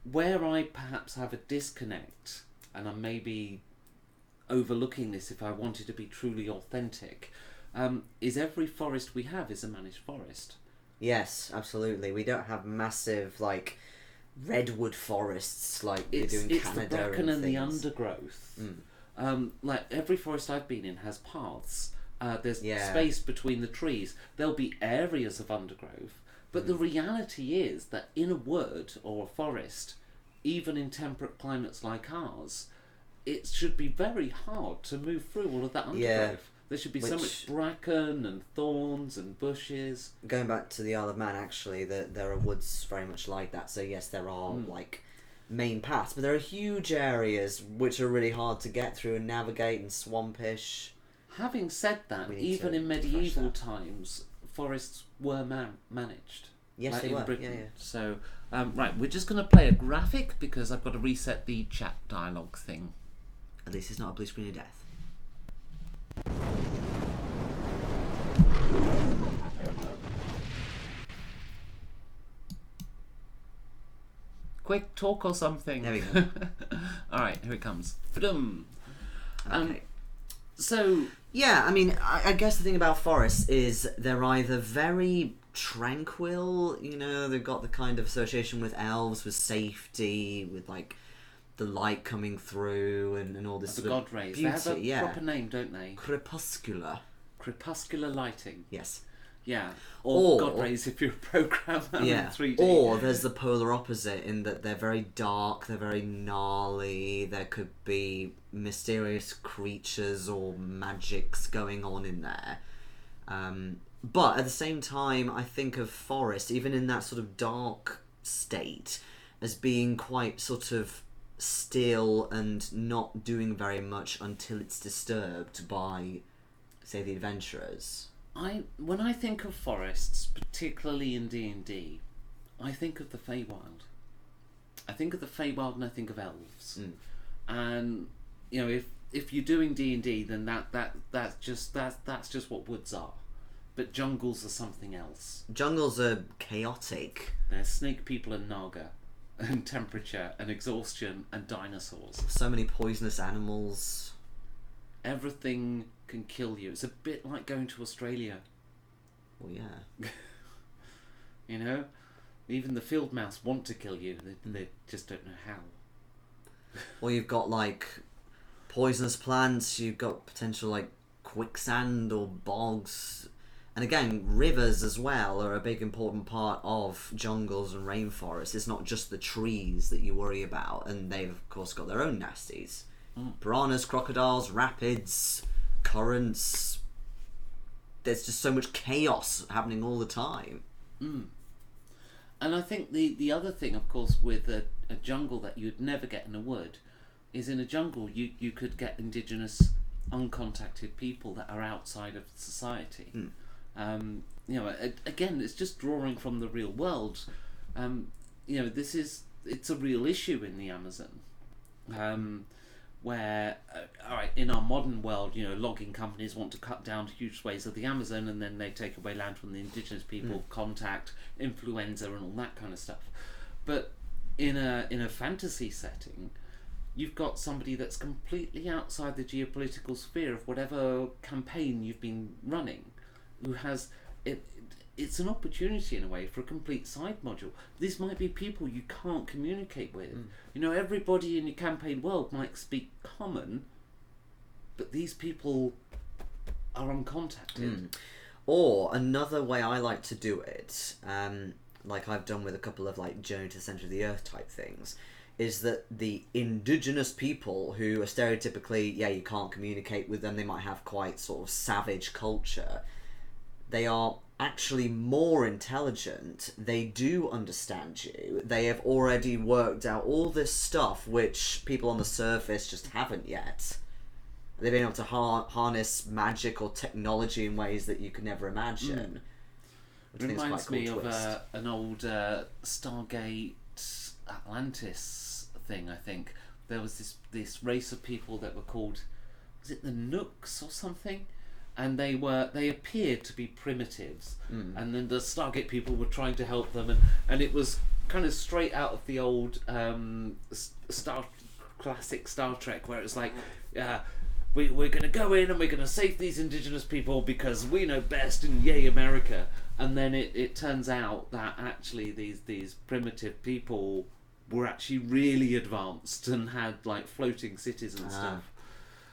where I perhaps have a disconnect, and I'm maybe overlooking this if I wanted to be truly authentic, is every forest we have is a managed forest. Yes, absolutely. We don't have massive redwood forests like we do in Canada. It's the bracken and the things. undergrowth. Like every forest I've been in has paths. There's Yeah. space between the trees. There'll be areas of undergrowth, but the reality is that in a wood or a forest, even in temperate climates like ours, it should be very hard to move through all of that undergrowth. Yeah. There should be so much bracken and thorns and bushes. Going back to the Isle of Man, actually, there are woods very much like that. So yes, there are main paths, but there are huge areas which are really hard to get through and navigate and swampish. Having said that, even in medieval times, forests were managed. Yes, they in were. Britain. Yeah. So, right, we're just going to play a graphic because I've got to reset the chat dialogue thing. At least it's not a blue screen of death. Quick talk or something. There we go. All right, here it comes. Ba-dum. Okay. So yeah, I mean, I guess the thing about forests is they're either very tranquil, they've got the kind of association with elves, with safety, with the light coming through and all this the sort god of rays. beauty. They have a proper name, don't they? Crepuscular. Crepuscular lighting. Yes. Yeah. Or god rays if you're a programmer in 3D. Or there's the polar opposite in that they're very dark, they're very gnarly, there could be mysterious creatures or magics going on in there. But at the same time, I think of forest, even in that sort of dark state, as being quite sort of still and not doing very much until it's disturbed by, say, the adventurers. When I think of forests, particularly in D&D, I think of the Feywild. I think of the Feywild and I think of elves. And if you're doing D&D, then that's just what woods are. But jungles are something else. Jungles are chaotic. There's snake people and naga, and temperature and exhaustion and dinosaurs. So many poisonous animals. Everything can kill you. It's a bit like going to Australia. Well, yeah. Even the field mouse want to kill you. They just don't know how. Or you've got poisonous plants. You've got potential quicksand or bogs, and again rivers as well are a big important part of jungles and rainforests. It's not just the trees that you worry about, and they've of course got their own nasties. Piranhas, crocodiles, rapids, currents. There's just so much chaos happening all the time. And I think the other thing, of course, with a jungle that you'd never get in a wood, is in a jungle you could get indigenous, uncontacted people that are outside of society. Again, it's just drawing from the real world. It's a real issue in the Amazon. Where, in our modern world, logging companies want to cut down huge swathes of the Amazon, and then they take away land from the indigenous people, contact, influenza, and all that kind of stuff. But in a fantasy setting, you've got somebody that's completely outside the geopolitical sphere of whatever campaign you've been running, who has it. It's an opportunity in a way for a complete side module. These might be people you can't communicate with. Everybody in your campaign world might speak common, but these people are uncontacted. Or another way I like to do it, like I've done with a couple of Journey to the Centre of the Earth type things, is that the indigenous people who are stereotypically, you can't communicate with them, they might have quite sort of savage culture, they are actually more intelligent. They do understand you. They have already worked out all this stuff which people on the surface just haven't yet. They've been able to harness magic or technology in ways that you could never imagine. It reminds me of an old Stargate Atlantis thing, I think. There was this race of people that were called, was it the Nooks or something? And they appeared to be primitives. And then the Stargate people were trying to help them, and it was kind of straight out of the old classic Star Trek, where it's like, we're going to go in and we're going to save these indigenous people because we know best, and yay America. And then it turns out that actually these primitive people were actually really advanced and had like floating cities and stuff.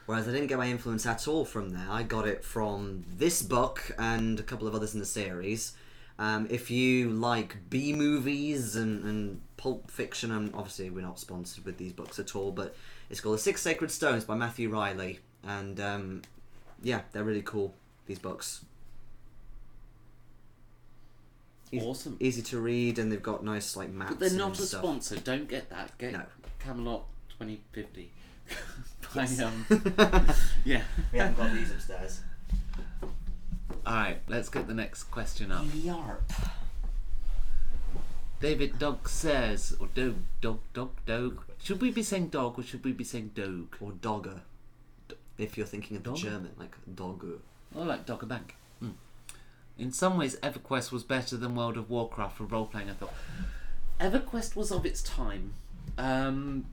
Whereas I didn't get my influence at all from there. I got it from this book and a couple of others in the series. If you like B-movies and Pulp Fiction, and obviously we're not sponsored with these books at all, but it's called The Six Sacred Stones by Matthew Riley. And yeah, they're really cool, these books. Awesome. Easy to read, and they've got nice like maps. But they're not a stuff. sponsor. Don't get that. Get Camelot 2050. Yeah. We haven't got these upstairs. Alright, let's get the next question up. Yarp. David Dog says, or dog. Should we be saying dog or should we be saying dog? Or dogger. If you're thinking of the German, like dogger. I like Dogger Bank. In some ways, EverQuest was better than World of Warcraft for role-playing, I thought. EverQuest was of its time,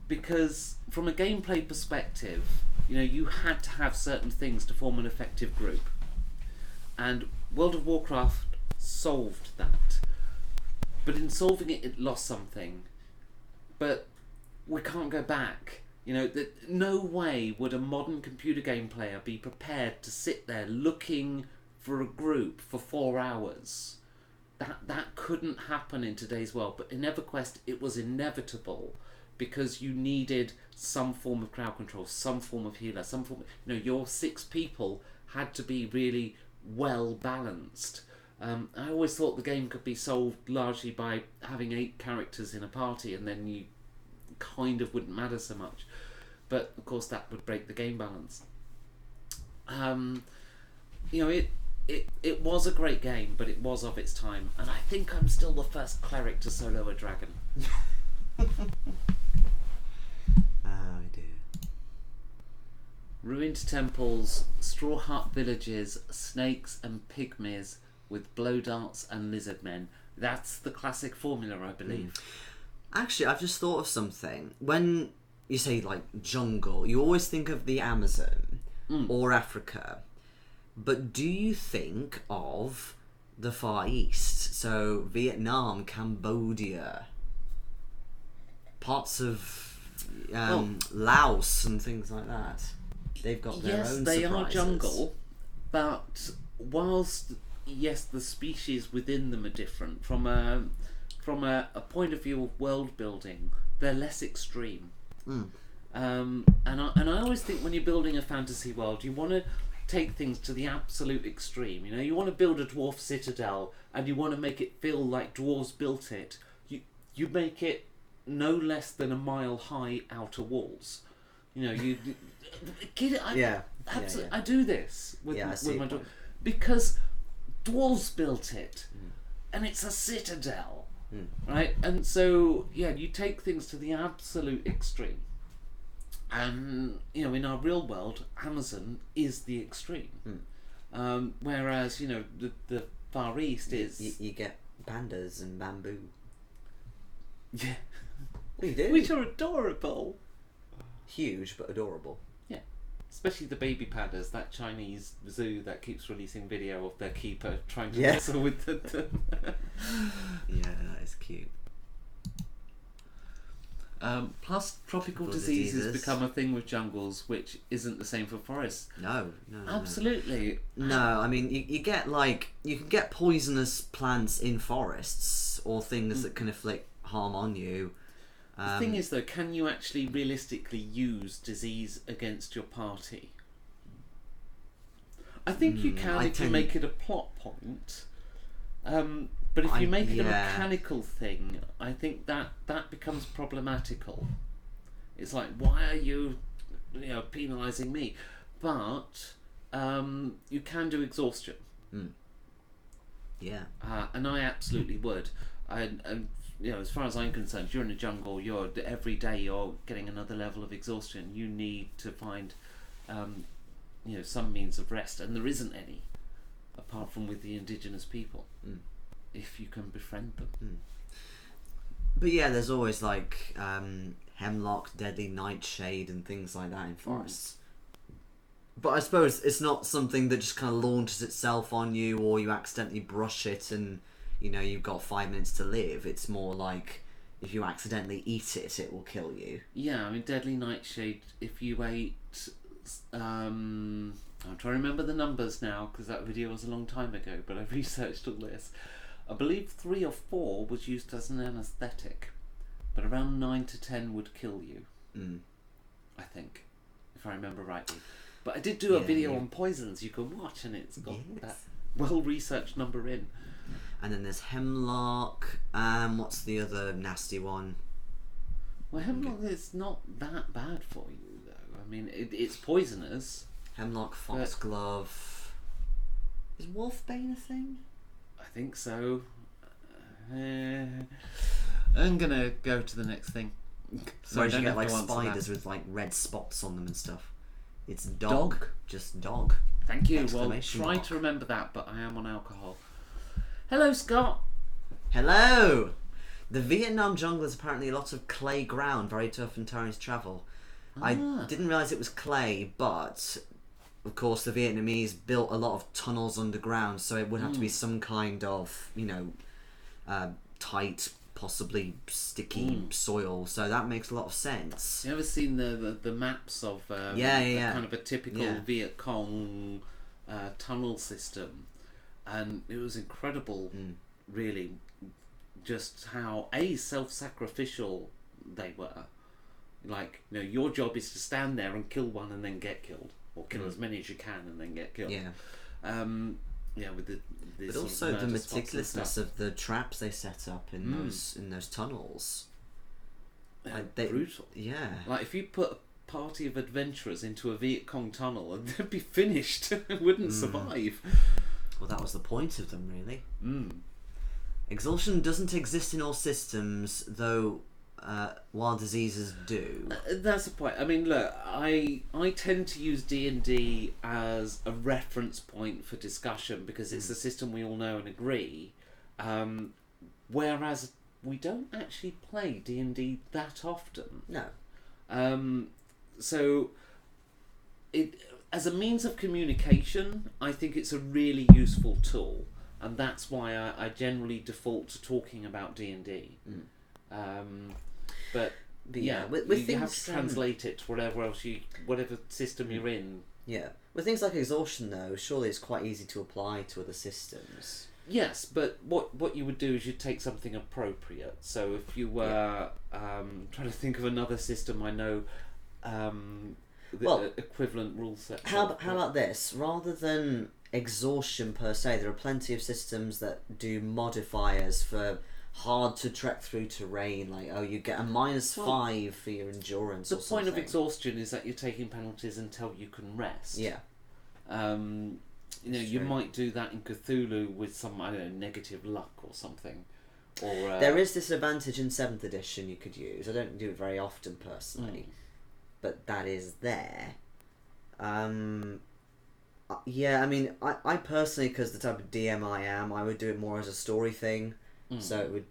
because from a gameplay perspective, you had to have certain things to form an effective group. And World of Warcraft solved that. But in solving it, it lost something. But we can't go back. No way would a modern computer game player be prepared to sit there looking for a group for 4 hours. That couldn't happen in today's world. But in EverQuest, it was inevitable because you needed some form of crowd control, some form of healer, some form. Your 6 people had to be really well balanced. I always thought the game could be solved largely by having 8 characters in a party, and then you kind of wouldn't matter so much. But of course, that would break the game balance. It was a great game, but it was of its time, and I think I'm still the first cleric to solo a dragon. Oh dear. Ruined temples, straw hut villages, snakes and pygmies with blow darts and lizard men. That's the classic formula, I believe. Actually, I've just thought of something. When you say like jungle, you always think of the Amazon or Africa. But do you think of the Far East? So Vietnam, Cambodia, parts of Laos and things like that. They've got their own surprises. Yes, they are jungle, but whilst the species within them are different from a point of view of world building, they're less extreme. And I always think when you're building a fantasy world, you want to take things to the absolute extreme. You want to build a dwarf citadel and you want to make it feel like dwarves built it. You make it no less than a mile high outer walls. You get it. I do this with my dwarf because dwarves built it, and it's a citadel, right? And so you take things to the absolute extreme. And in our real world, Amazon is the extreme. Whereas the Far East is you get pandas and bamboo. Yeah, we do. Which are adorable. Huge but adorable. Yeah, especially the baby pandas. That Chinese zoo that keeps releasing video of their keeper trying to wrestle with the. Yeah, that is cute. Plus, tropical diseases become a thing with jungles, which isn't the same for forests. No. Absolutely. No, I mean, you get you can get poisonous plants in forests or things that can inflict harm on you. The thing is, though, can you actually realistically use disease against your party? I think you can if you make it a plot point. But if you make it a mechanical thing, I think that becomes problematical. It's like, why are you penalising me? But you can do exhaustion. Yeah. And I absolutely would. And as far as I'm concerned, you're in a jungle. Every day you're getting another level of exhaustion. You need to find, some means of rest, and there isn't any, apart from with the indigenous people. If you can befriend them. But yeah, there's always like hemlock, deadly nightshade, and things like that in forests. But I suppose it's not something that just kind of launches itself on you, or you accidentally brush it and you've got 5 minutes to live. It's more like if you accidentally eat it, it will kill you. Yeah, I mean, deadly nightshade, if you ate... I'm trying to remember the numbers now, because that video was a long time ago, but I researched all this. I believe 3 or 4 was used as an anaesthetic, but around 9 to 10 would kill you. I think, if I remember rightly. But I did do a video on poisons you can watch, and it's got that well-researched number in. And then there's hemlock. What's the other nasty one? Well, hemlock is not that bad for you, though. I mean, it's poisonous. Hemlock, foxglove. Is wolfbane a thing? I think so. I'm gonna go to the next thing. So where you get like spiders with like red spots on them and stuff. It's dog. Just dog. Thank you. Well, try to remember that, but I am on alcohol. Hello, Scott. Hello. The Vietnam jungle is apparently a lot of clay ground, very tough and tiring to travel. I didn't realise it was clay, but of course the Vietnamese built a lot of tunnels underground, so it would have to be some kind of, tight, possibly sticky soil. So that makes a lot of sense. You ever seen the maps of kind of a typical Viet Cong tunnel system? And it was incredible, really, just how self-sacrificial they were. Like, your job is to stand there and kill one and then get killed, or kill as many as you can and then get killed. With the but also the meticulousness of the traps they set up in those tunnels. Like brutal. Yeah. Like if you put a party of adventurers into a Viet Cong tunnel, they'd be finished. Wouldn't survive. Well, that was the point of them, really. Exhaustion doesn't exist in all systems, though wild diseases do. That's the point. I mean, look, I tend to use D&D as a reference point for discussion because it's a system we all know and agree, whereas we don't actually play D&D that often. No. So, as a means of communication, I think it's a really useful tool, and that's why I generally default to talking about D&D. But you have to translate it to whatever system you're in. Yeah, with things like exhaustion, though, surely it's quite easy to apply to other systems. Yes, but what you would do is you'd take something appropriate. So if you were trying to think of another system, I know. Equivalent rule set. How about this? Rather than exhaustion per se, there are plenty of systems that do modifiers for hard to trek through terrain. Like, you get a -5 for your endurance. The point of exhaustion is that you're taking penalties until you can rest. Yeah. You might do that in Cthulhu with some negative luck or something. Or there is this advantage in 7th edition you could use. I don't do it very often personally. But that is there. I mean, I personally, because the type of DM I am, I would do it more as a story thing. So it would,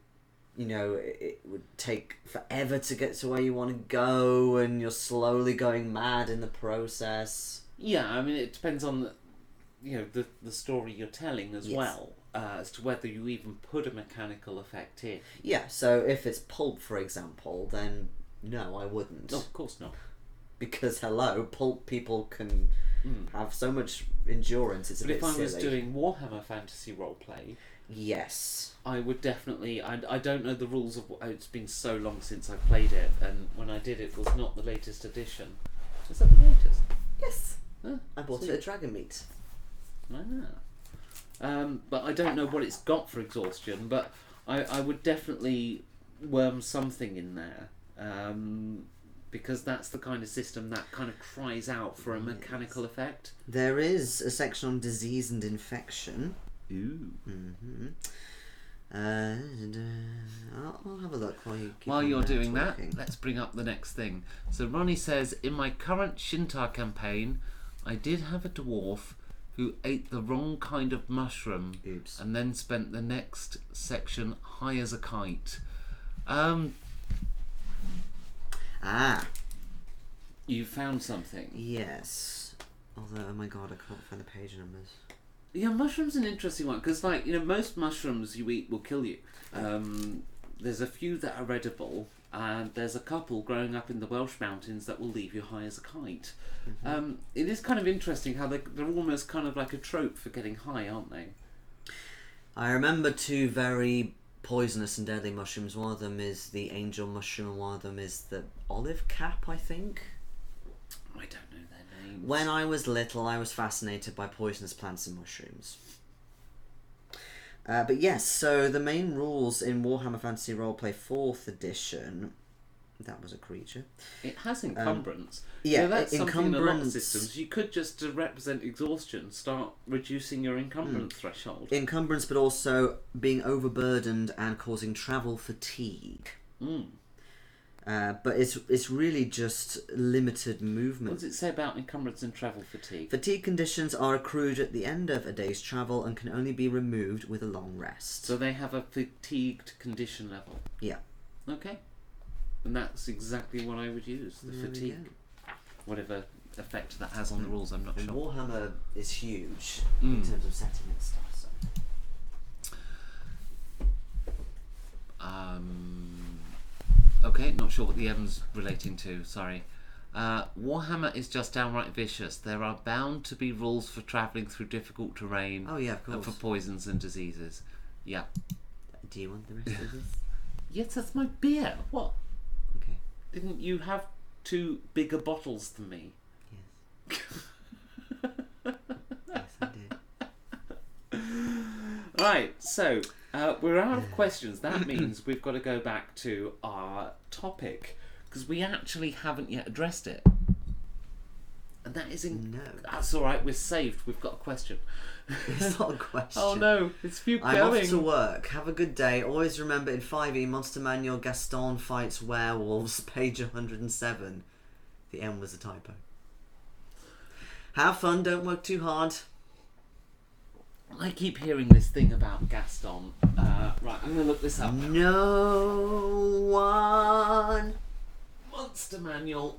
it would take forever to get to where you want to go, and you're slowly going mad in the process. Yeah, I mean, it depends on the story you're telling as well, as to whether you even put a mechanical effect in. Yeah, so if it's pulp, for example, then no, I wouldn't. No, of course not. Because pulp people can have so much endurance. It's a bit silly. But if I was doing Warhammer Fantasy roleplay, yes, I would definitely. I don't know the rules of. It's been so long since I played it, and when I did it was not the latest edition. Is that the latest? Yes. I bought it at Dragon Meat. But I don't know what it's got for exhaustion, but I would definitely worm something in there. Because that's the kind of system that kind of cries out for a mechanical effect. There is a section on disease and infection. Ooh. Mm-hmm. I'll have a look while you're doing that. Let's bring up the next thing. So Ronnie says, in my current Shintar campaign, I did have a dwarf who ate the wrong kind of mushroom. Oops. And then spent the next section high as a kite. You found something. Yes. Although, oh my god, I can't find the page numbers. Yeah, mushrooms an interesting one because, like, most mushrooms you eat will kill you. There's a few that are edible, and there's a couple growing up in the Welsh mountains that will leave you high as a kite. Mm-hmm. It is kind of interesting how they're almost kind of like a trope for getting high, aren't they? I remember two very poisonous and deadly mushrooms. One of them is the angel mushroom, and one of them is the olive cap, I think. I don't know their names. When I was little, I was fascinated by poisonous plants and mushrooms. But yes, so the main rules in Warhammer Fantasy Roleplay 4th edition, that was a creature. It has encumbrance. Yeah, so that's something in a lot of encumbrance- systems. You could just, to represent exhaustion, start reducing your encumbrance threshold. Encumbrance, but also being overburdened and causing travel fatigue. But it's really just limited movement. What does it say about encumbrance and travel fatigue? Fatigue conditions are accrued at the end of a day's travel and can only be removed with a long rest. So they have a fatigued condition level. Yeah. Okay. And that's exactly what I would use, the There we fatigue. go. Whatever effect that has on the rules, I'm not And sure. Warhammer is huge in terms of setting and stuff. So. Okay, not sure what the M's relating to, sorry. Warhammer is just downright vicious. There are bound to be rules for travelling through difficult terrain. Oh yeah, of and course. for poisons and diseases. Yeah. Do you want the rest of this? Yes, that's my beer. What? Okay. Didn't you have 2 bigger bottles than me? Yes. Yes, I did. Right, so we're out of questions. That means we've got to go back to our topic because we actually haven't yet addressed it. And that is No. That's all right. We're saved. We've got a question. It's not a question. Oh no, it's keep I'm going. off to work. Have a good day. Always remember in 5e Monster Manual Gaston fights werewolves, page 107. The M was a typo. Have fun, don't work too hard. I keep hearing this thing about Gaston. Right, I'm going to look this up. No one. Monster Manual,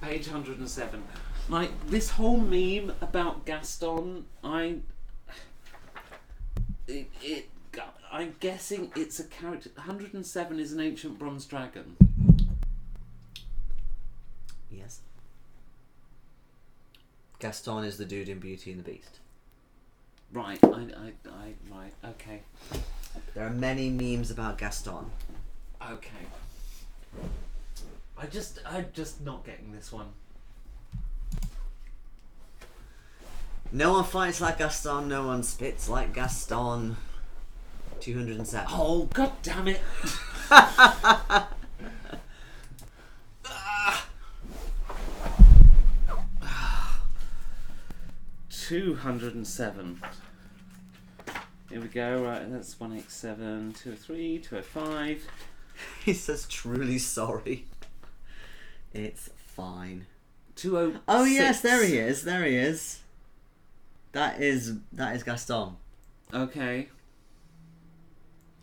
page 107. Like, this whole meme about Gaston, I'm guessing it's a character. 107 is an ancient bronze dragon. Yes. Gaston is the dude in Beauty and the Beast. Right, right, okay. There are many memes about Gaston. Okay. I'm just not getting this one. No one fights like Gaston, no one spits like Gaston. 207. Oh, god damn it! 207. Here we go, right, that's 187, 203, 205. He says truly sorry. It's fine. 206. Oh yes, there he is. There he is. That is Gaston. Okay.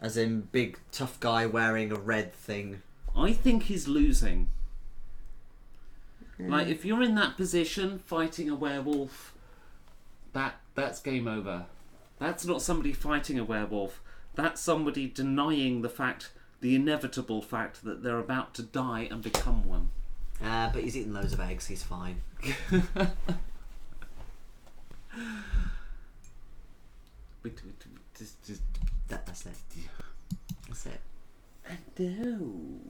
As in big tough guy wearing a red thing. I think he's losing. Like, if you're in that position fighting a werewolf, that's game over. That's not somebody fighting a werewolf. That's somebody denying the inevitable fact that they're about to die and become one. But he's eating loads of eggs, he's fine. Just That's it. That's it. no.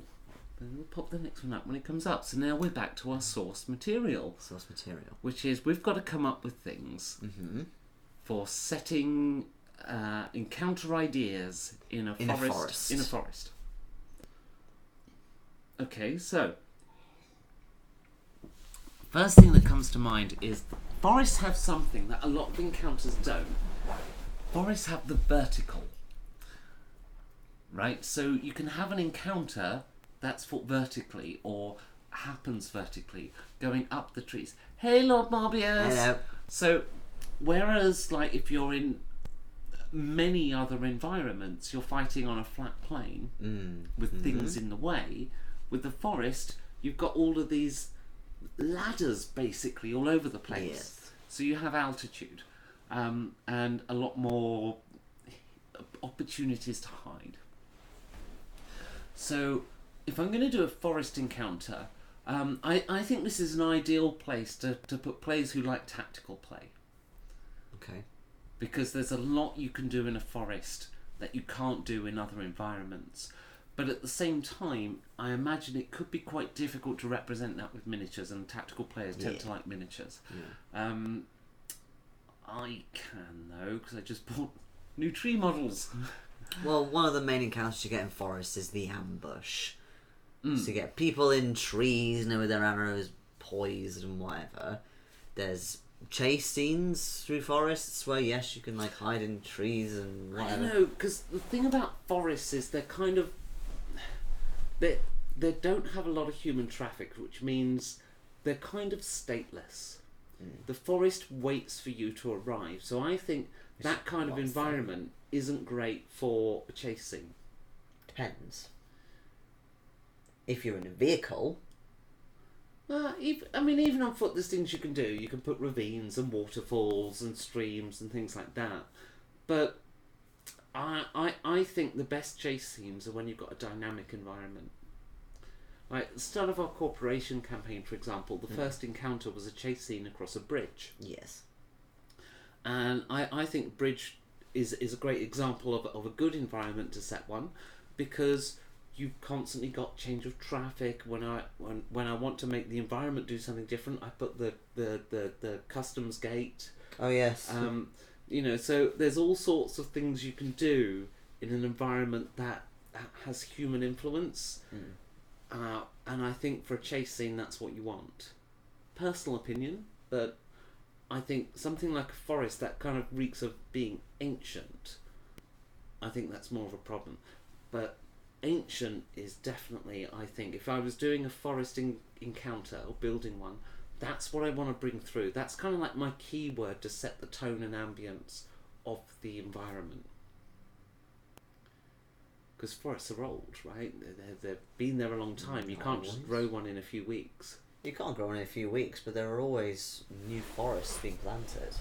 And we'll pop the next one up when it comes up. So now we're back to our source material. Source material. Which is, we've got to come up with things for setting encounter ideas in a forest. In a forest. Okay, so first thing that comes to mind is forests have something that a lot of encounters don't. Forests have the vertical. Right? So you can have an encounter that's fought vertically or happens vertically, going up the trees. Hey, Lord Morbius! Hello. So, whereas, like, if you're in many other environments, you're fighting on a flat plane with things in the way, with the forest, you've got all of these ladders, basically, all over the place. Yes. So you have altitude and a lot more opportunities to hide. So, if I'm going to do a forest encounter, I think this is an ideal place to put players who like tactical play. Okay. Because there's a lot you can do in a forest that you can't do in other environments. But at the same time, I imagine it could be quite difficult to represent that with miniatures, and tactical players tend to like miniatures. Yeah. I can, though, because I just bought new tree models. Well, one of the main encounters you get in forests is the ambush. So you get people in trees, with their arrows poised and whatever. There's chase scenes through forests where, yes, you can hide in trees and whatever. I don't know, because the thing about forests is they're kind of... They don't have a lot of human traffic, which means they're kind of stateless. The forest waits for you to arrive. So I think that kind of environment isn't great for a chase scene. Depends. If you're in a vehicle... even on foot, there's things you can do. You can put ravines and waterfalls and streams and things like that. But I think the best chase scenes are when you've got a dynamic environment. Like at the start of our corporation campaign, for example, the first encounter was a chase scene across a bridge. Yes. And I think bridge is a great example of a good environment to set one, because you've constantly got change of traffic. When I want to make the environment do something different, I put the customs gate. Oh yes. So there's all sorts of things you can do in an environment that has human influence. And I think for a chase scene, that's what you want. Personal opinion, but I think something like a forest that kind of reeks of being ancient, I think that's more of a problem. But ancient is definitely, I think, if I was doing a forest encounter or building one, that's what I want to bring through. That's kind of like my keyword to set the tone and ambience of the environment. Because forests are old, right? They've been there a long time. You can't just grow one in a few weeks. You can't grow one in a few weeks, but there are always new forests being planted.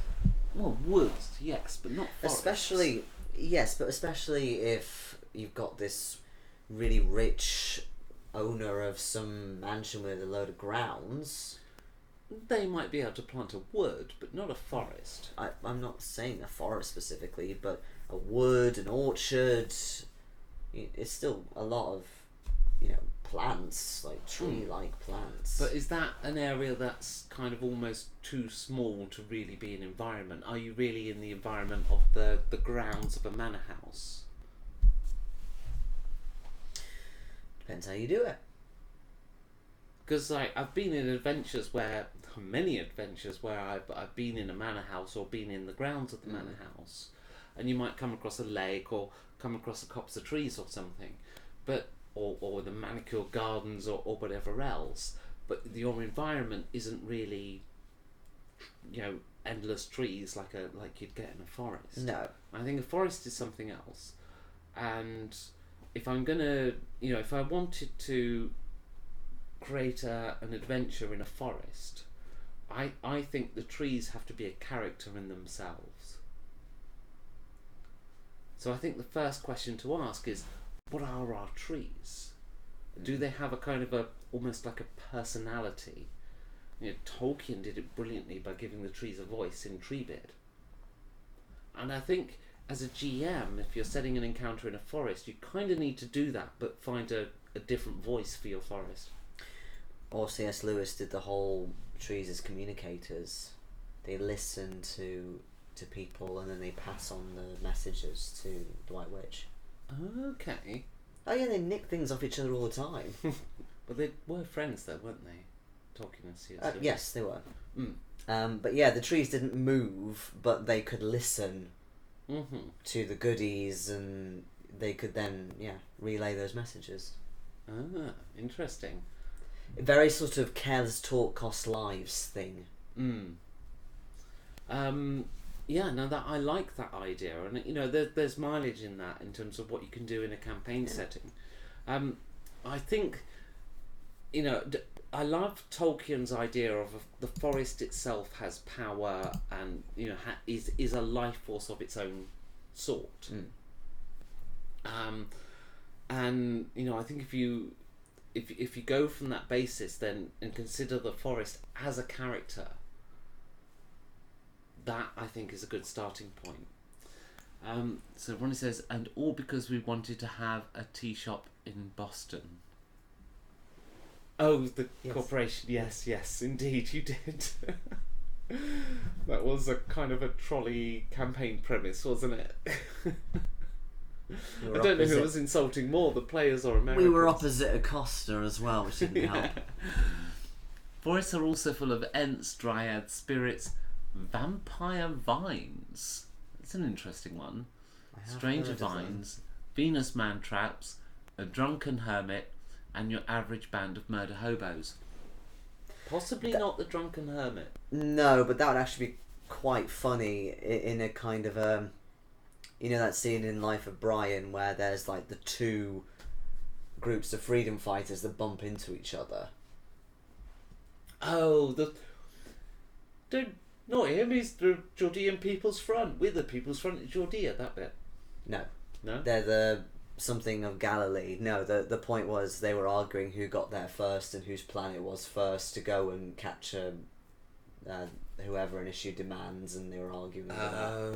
Well, woods, yes, but not forests. Especially if you've got this really rich owner of some mansion with a load of grounds. They might be able to plant a wood, but not a forest. I'm not saying a forest specifically, but a wood, an orchard. It's still a lot of, plants, like tree-like plants. But is that an area that's kind of almost too small to really be an environment? Are you really in the environment of the grounds of a manor house? Depends how you do it. Because I've been in many adventures where I've been in a manor house or been in the grounds of the manor house, and you might come across a lake or come across a copse of trees or something, but or the manicured gardens or whatever else, but your environment isn't really, endless trees like you'd get in a forest. No, I think a forest is something else, and if I'm gonna, if I wanted to create an adventure in a forest, I think the trees have to be a character in themselves. So I think the first question to ask is, what are our trees? Do they have a kind of almost like a personality? Tolkien did it brilliantly by giving the trees a voice in Treebeard. And I think as a GM, if you're setting an encounter in a forest, you kind of need to do that, but find a a different voice for your forest. Or C.S. Lewis did the whole trees as communicators. They listen to people and then they pass on the messages to the White Witch. Okay. Oh yeah, they nick things off each other all the time. But they were friends though, weren't they? Talking as C.S. Lewis. Yes, they were. Mm. But yeah, the trees didn't move, but they could listen to the goodies, and they could then relay those messages. Ah, interesting. A very sort of careless talk costs lives thing. Yeah, no, that I like that idea, and there's mileage in that in terms of what you can do in a campaign setting. I think, I love Tolkien's idea of the forest itself has power and is a life force of its own sort. And I think if you go from that basis then and consider the forest as a character, that I think is a good starting point. So Ronnie says, and all because we wanted to have a tea shop in Boston. Oh, the corporation. Yes, indeed, you did. That was a kind of a trolley campaign premise, wasn't it? I don't know who was insulting more, the players or Americans. We were opposite Acosta as well, which didn't help. Forests are also full of Ents, Dryads, Spirits, Vampire Vines. That's an interesting one. Stranger Vines, Venus Man-traps, a Drunken Hermit, and your average band of murder hobos. Possibly not the Drunken Hermit. No, but that would actually be quite funny in a kind of that scene in Life of Brian where there's like the two groups of freedom fighters that bump into each other. Oh, not him, he's the Judean People's Front. We're the People's Front in Judea, that bit. No. No? They're the something of Galilee. No, the point was they were arguing who got there first and whose plan it was first to go and capture whoever an issue demands, and they were arguing over that.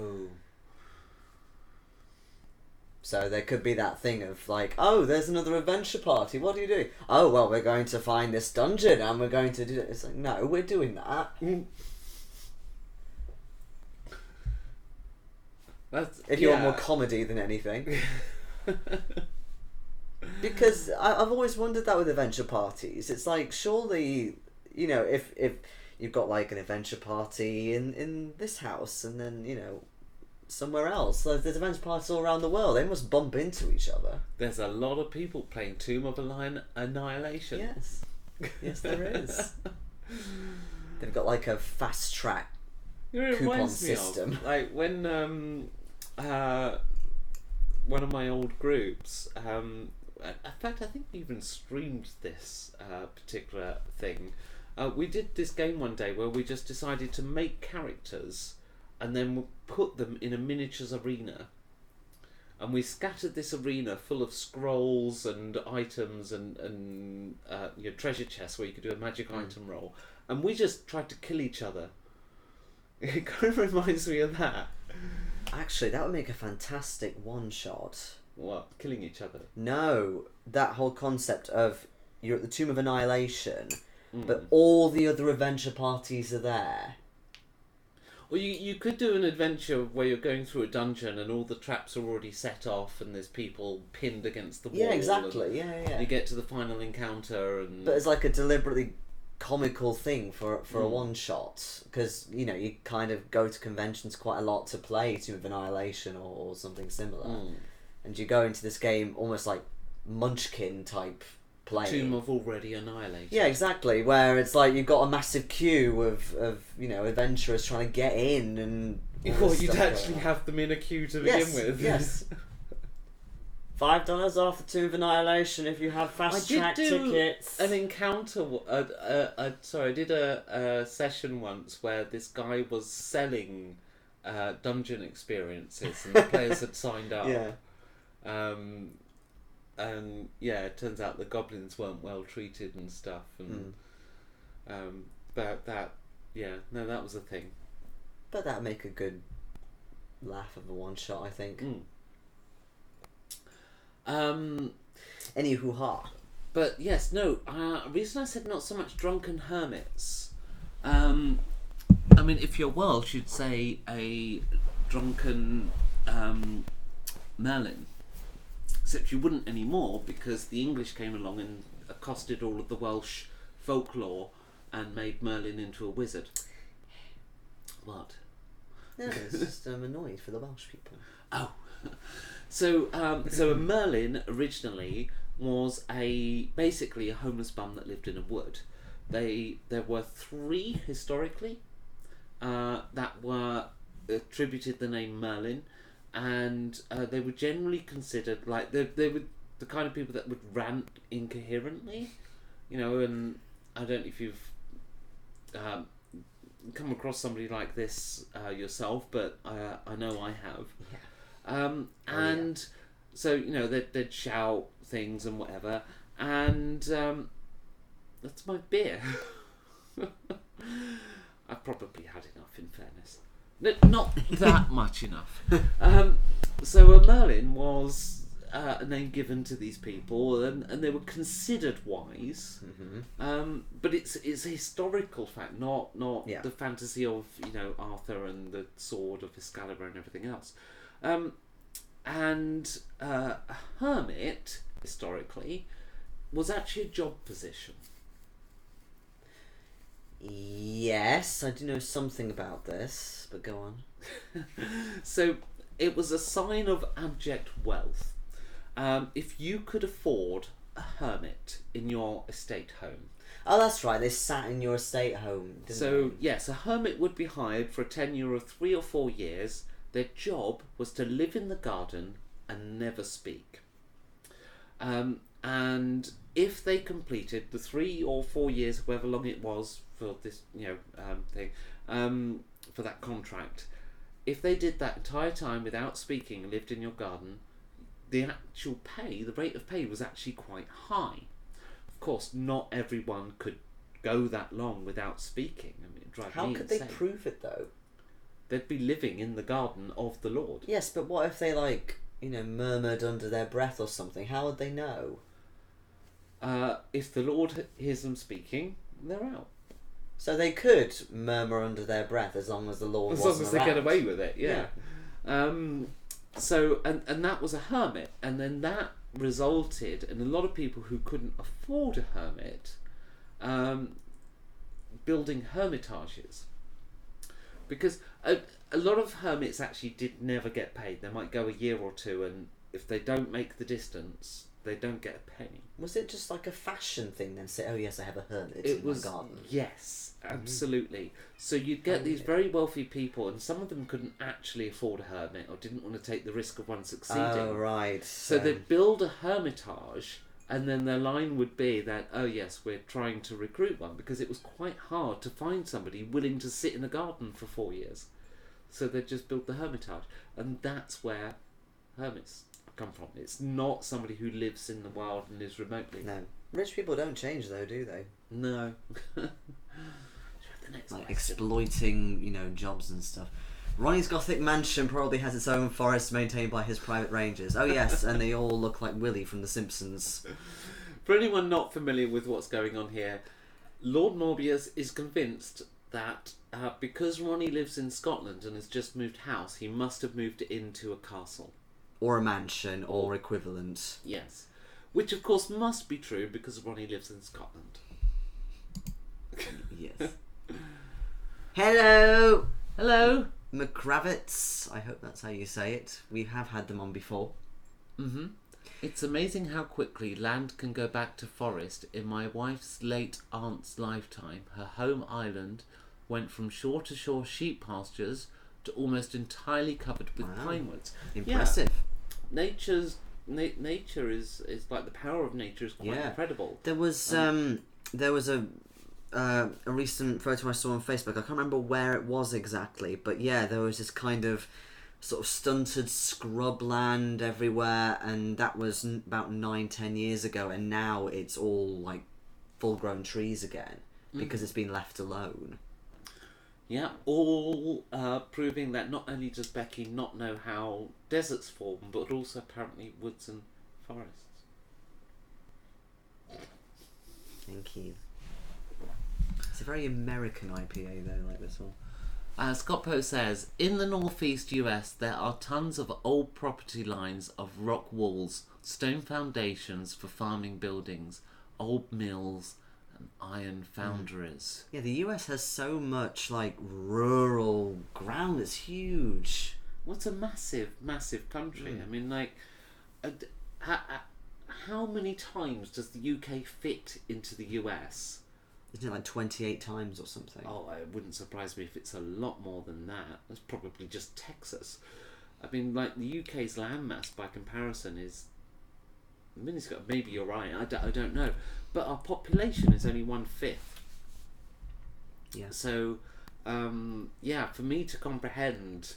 So there could be that thing of like, oh, there's another adventure party. What do you do? Oh, well, we're going to find this dungeon and we're going to do it. It's like, no, we're doing that. If you want more comedy than anything. Because I've always wondered that with adventure parties. It's like, surely, if you've got like an adventure party in this house and then, somewhere else. So there's adventure parties all around the world. They must bump into each other. There's a lot of people playing Tomb of Annihilation. Yes, there is. They've got like a fast track coupon system. Like when one of my old groups, in fact I think we even streamed this particular thing. We did this game one day where we just decided to make characters and then put them in a miniatures arena, and we scattered this arena full of scrolls and items and your treasure chests where you could do a magic item roll, and we just tried to kill each other. It kind of reminds me of that. Actually, that would make a fantastic one-shot. What? Killing each other? No, that whole concept of you're at the Tomb of Annihilation, but all the other adventure parties are there. Well, you could do an adventure where you're going through a dungeon and all the traps are already set off and there's people pinned against the wall. Yeah, exactly. Yeah. You get to the final encounter and... But it's like a deliberately comical thing for a one-shot, because, you kind of go to conventions quite a lot to play Tomb of Annihilation or something similar. And you go into this game almost like Munchkin type playing. Tomb of Already Annihilated. Yeah, exactly. Where it's like you've got a massive queue of adventurers trying to get in, and you'd actually have them in a queue to begin with. Yes. $5 off the Tomb of Annihilation if you have fast track tickets. An encounter. I did a session once where this guy was selling dungeon experiences, and the players had signed up. Yeah. And it turns out the goblins weren't well treated and stuff, and that was a thing. But that'd make a good laugh of a one shot, I think. Any hoo-ha. But yes, no. Reason I said not so much drunken hermits. I mean, if you're Welsh, you'd say a drunken Merlin. Except you wouldn't anymore because the English came along and accosted all of the Welsh folklore and made Merlin into a wizard. What? No, it's just annoyed for the Welsh people. Oh. So a Merlin originally was basically a homeless bum that lived in a wood. There were 3 historically that were attributed the name Merlin, and they were generally considered like they were the kind of people that would rant incoherently, and I don't know if you've come across somebody like this yourself, but I know I have. Yeah. So they'd shout things and whatever, and that's my beer. I've probably had enough, in fairness. Not that much enough. So a Merlin was a name given to these people, and they were considered wise. Mm-hmm. But it's a historical fact, not the fantasy of Arthur and the sword of Excalibur and everything else. And a hermit historically was actually a job position. Yes, I do know something about this, but go on. So it was a sign of abject wealth. If you could afford a hermit in your estate home. Oh, that's right, they sat in your estate home, didn't they? Yes, a hermit would be hired for a tenure of 3 or 4 years. Their job was to live in the garden and never speak. And if they completed the 3 or 4 years, however long it was for this, thing, for that contract, if they did that entire time without speaking and lived in your garden, the actual pay, the rate of pay was actually quite high. Of course, not everyone could go that long without speaking. I mean, it'd drive me insane. How could they prove it, though? They'd be living in the garden of the Lord. Yes, but what if they, murmured under their breath or something? How would they know? If the Lord hears them speaking, they're out. So they could murmur under their breath as long as the Lord wasn't around. As long as they get away with it, yeah. So that was a hermit, and then that resulted in a lot of people who couldn't afford a hermit building hermitages. Because a lot of hermits actually did never get paid. They might go a year or two, and if they don't make the distance, they don't get a penny. Was it just like a fashion thing then? Say, oh yes, I have a hermit in my garden. Yes, absolutely. So you'd get these very wealthy people, and some of them couldn't actually afford a hermit or didn't want to take the risk of one succeeding. Oh, right. So they'd build a hermitage, and then their line would be that, oh yes, we're trying to recruit one, because it was quite hard to find somebody willing to sit in a garden for 4 years. So they'd just build the hermitage. And that's where hermits come from. It's not somebody who lives in the wild and lives remotely. No. Rich people don't change though, do they? No. Exploiting, jobs and stuff. Ronnie's Gothic Mansion probably has its own forest maintained by his private rangers. Oh yes, and they all look like Willy from The Simpsons. For anyone not familiar with what's going on here, Lord Morbius is convinced that because Ronnie lives in Scotland and has just moved house, he must have moved into a castle. Or a mansion, or equivalent. Yes. Which of course must be true because Ronnie lives in Scotland. Yes. Hello! Hello! McCravitz, I hope that's how you say it. We have had them on before. Mm-hmm. It's amazing how quickly land can go back to forest. In my wife's late aunt's lifetime, her home island went from shore to shore sheep pastures to almost entirely covered with pine woods. Impressive. Yeah. Nature is like, the power of nature is quite incredible. There was a recent photo I saw on Facebook. I can't remember where it was exactly, but yeah, there was this kind of sort of stunted scrubland everywhere, and that was about 9-10 years ago, and now it's all like full-grown trees again because it's been left alone. Yeah, all proving that not only does Becky not know how deserts form, but also apparently woods and forests. Thank you. It's a very American IPA though, like this one. Scott Poe says, in the northeast US, there are tons of old property lines of rock walls, stone foundations for farming buildings, old mills, and iron foundries. Yeah, the US has so much like rural ground. It's huge. Well, it's a massive, massive country. I mean, like, how many times does the UK fit into the US? Isn't it like 28 times or something? Oh, it wouldn't surprise me if it's a lot more than that. That's probably just Texas. I mean, like, the UK's landmass by comparison is minuscule. Maybe you're right. I don't know. But our population is only 1/5. Yeah. So, yeah, for me to comprehend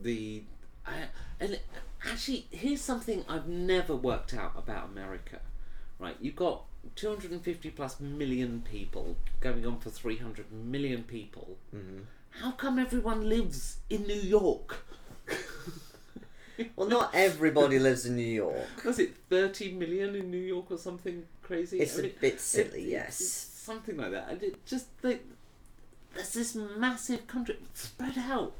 and actually, here's something I've never worked out about America. Right, you've got 250 plus million people, going on for 300 million people. Mm-hmm. How come everyone lives in New York? Well, not everybody lives in New York. Was it 30 million in New York or something crazy? It's a bit silly, yes. It's something like that. And it just, like, there's this massive country spread out.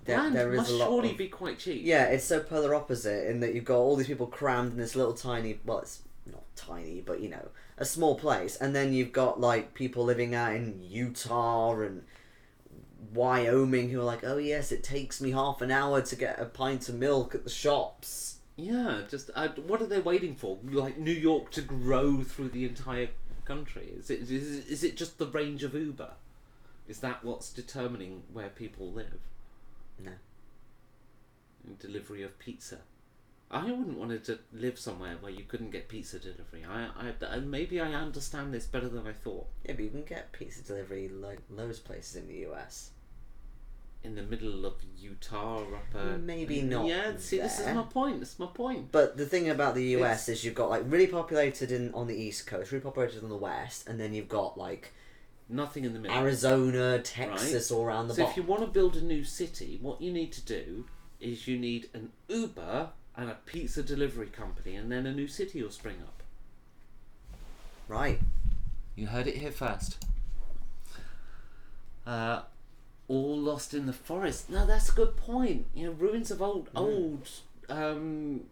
Land there is must a lot surely of, be quite cheap. Yeah, it's so polar opposite in that you've got all these people crammed in this little tiny, well, it's not tiny, but you know, a small place, and then you've got like people living out in Utah and Wyoming who are like, oh yes, it takes me half an hour to get a pint of milk at the shops. Yeah, just what are they waiting for? Like New York to grow through the entire country? Is it just the range of Uber? Is that what's determining where people live? No. Delivery of pizza. I wouldn't want to live somewhere where you couldn't get pizza delivery. I maybe I understand this better than I thought. Yeah, but you can get pizza delivery like loads of places in the US. In the middle of Utah, maybe not. Yeah, see, there. this is my point. This is my point. But the thing about the US is you've got like really populated on the East Coast, really populated on the West, and then you've got like nothing in the middle. Arizona, Texas, all around the bottom. So if you want to build a new city, what you need to do is you need an Uber and a pizza delivery company, and then a new city will spring up. Right. You heard it here first. All lost in the forest. No, that's a good point. You know, ruins of old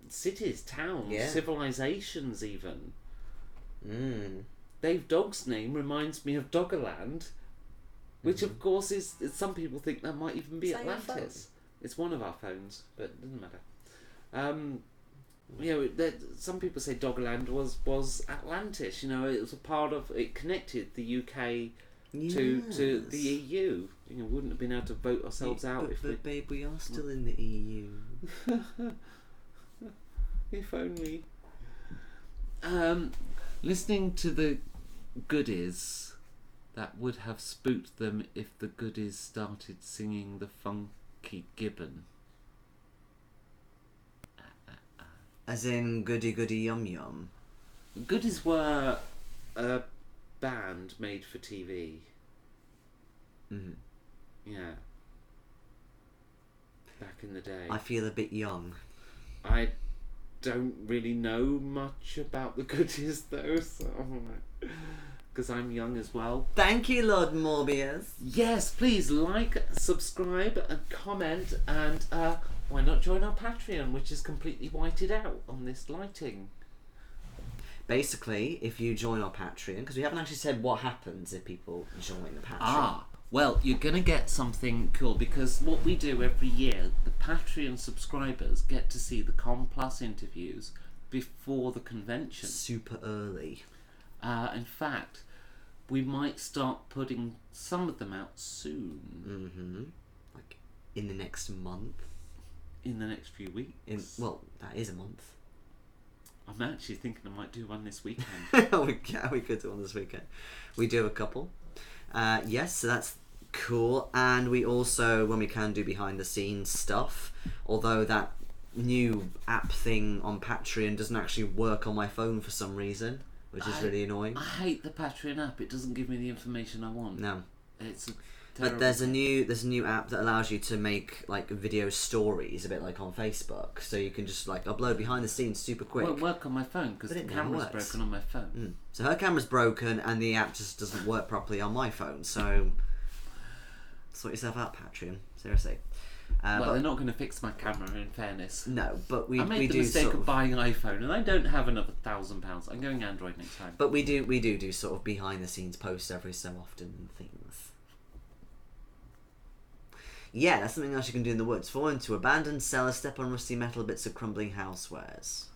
cities, towns, civilizations even. Dave Dogg's name reminds me of Doggerland, which of course is some people think that might even be Atlantis. It's one of our phones, but it doesn't matter. You know, some people say Doggerland was Atlantis. You know, it was a part of, it connected the UK to the EU. You know, wouldn't have been able to vote ourselves out but babe, we are still in the EU. If only. Listening to the Goodies, that would have spooked them if the Goodies started singing the Funky Gibbon. As in Goody Goody Yum Yum. Goodies were a band made for TV. Mm-hmm. Yeah. Back in the day. I feel a bit young. I don't really know much about the Goodies though, so because I'm young as well. Thank you, Lord Morbius. Yes, please like, subscribe, and comment, and why not join our Patreon, which is completely whited out on this lighting. Basically, if you join our Patreon, because we haven't actually said what happens if people join the Patreon. Well, you're going to get something cool, because what we do every year, the Patreon subscribers get to see the Com Plus interviews before the convention. Super early. In fact, we might start putting some of them out soon. Mm-hmm. Like in the next month. In the next few weeks. Well, that is a month. I'm actually thinking I might do one this weekend. we could do one this weekend. We do have a couple. Yes, so that's cool. And we also, when we can, do behind the scenes stuff. Although that new app thing on Patreon doesn't actually work on my phone for some reason, which is really annoying. I hate the Patreon app. It doesn't give me the information I want. No. It But there's a new app that allows you to make like video stories, a bit like on Facebook. So you can just like upload behind the scenes super quick. It won't work on my phone because the camera's broken on my phone. So her camera's broken and the app just doesn't work properly on my phone. So sort yourself out, Patreon. Seriously. Well, they're not going to fix my camera, in fairness. No, but I made the mistake of buying iPhone, and I don't have another £1,000. I'm going Android next time. But we do sort of behind the scenes posts every so often and things. Yeah, that's something else you can do in the woods. Fall into abandoned cellar, step on rusty metal bits of crumbling housewares.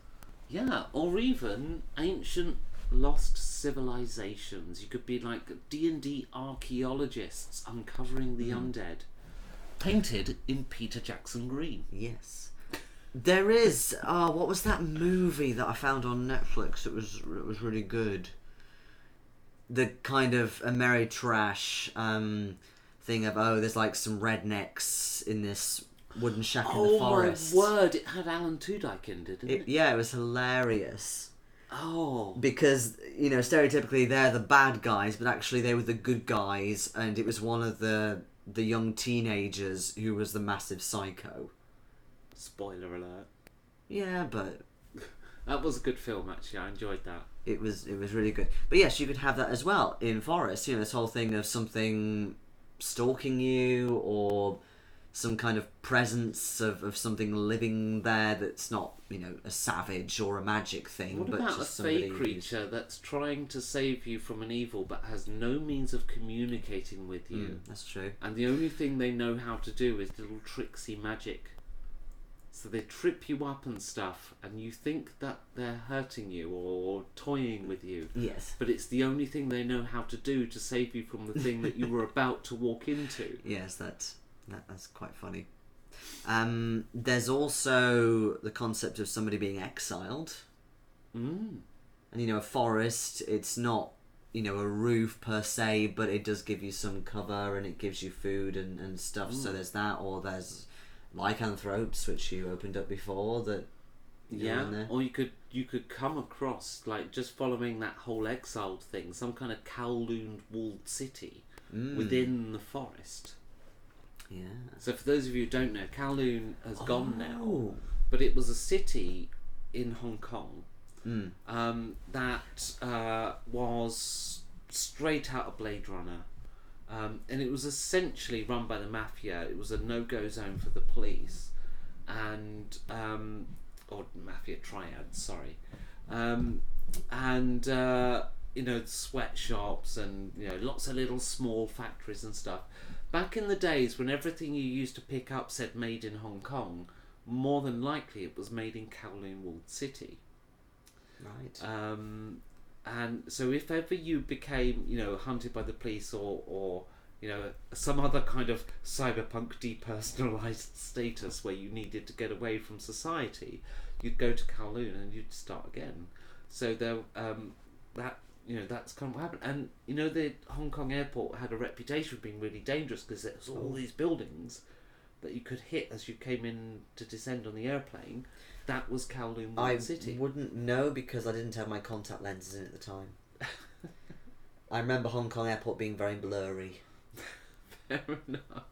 Yeah, or even ancient lost civilizations. You could be like D&D archaeologists uncovering the undead. Painted in Peter Jackson green. Yes. There is what was that movie that I found on Netflix? It was really good. The kind of Ameritrash thing of there's like some rednecks in this wooden shack in the forest. Oh my word! It had Alan Tudyk in, didn't it? Yeah, it was hilarious. Oh. Because stereotypically they're the bad guys, but actually they were the good guys, and it was one of the young teenagers who was the massive psycho. Spoiler alert. Yeah, but that was a good film, actually. I enjoyed that. It was really good. But yes, you could have that as well in forest. This whole thing of something stalking you, or some kind of presence of something living there that's not, a savage or a magic thing. What but about just a fey creature that's trying to save you from an evil but has no means of communicating with you? That's true. And the only thing they know how to do is little tricksy magic. So they trip you up and stuff, and you think that they're hurting you or toying with you. Yes. But it's the only thing they know how to do to save you from the thing that you were about to walk into. Yes, that's quite funny. There's also the concept of somebody being exiled. And a forest, it's not a roof per se, but it does give you some cover and it gives you food and stuff. So there's that, or there's lycanthropes, which you opened up before, that in there. Or you could come across, like, just following that whole exiled thing, some kind of Kowloon walled city within the forest. Yeah. So for those of you who don't know, Kowloon has gone now, but it was a city in Hong Kong that was straight out of Blade Runner. And it was essentially run by the mafia. It was a no-go zone for the police, and or mafia triad, sorry, sweatshops and lots of little small factories and stuff. Back in the days when everything you used to pick up said "made in Hong Kong," more than likely it was made in Kowloon walled city. Right. And so if ever you became, hunted by the police or some other kind of cyberpunk depersonalized status where you needed to get away from society, you'd go to Kowloon and you'd start again. So there, that's kind of what happened. And the Hong Kong airport had a reputation for being really dangerous because there was all these buildings that you could hit as you came in to descend on the airplane. That was Kowloon City. I wouldn't know because I didn't have my contact lenses in at the time. I remember Hong Kong airport being very blurry. Fair enough.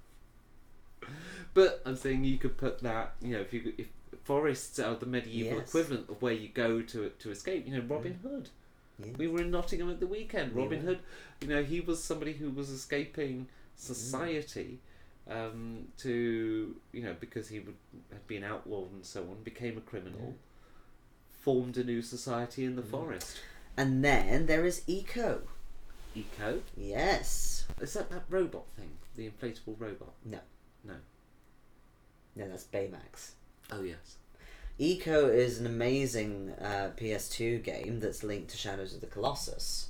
But I'm saying you could put that, if forests are the medieval equivalent of where you go to escape, Robin Hood. Yes. We were in Nottingham at the weekend. Robin Hood, he was somebody who was escaping society. Because he had been outlawed and so on, became a criminal, formed a new society in the forest. And then there is Eco. Eco? Yes. Is that robot thing? The inflatable robot? No. No. No, that's Baymax. Oh, yes. Eco is an amazing PS2 game that's linked to Shadows of the Colossus.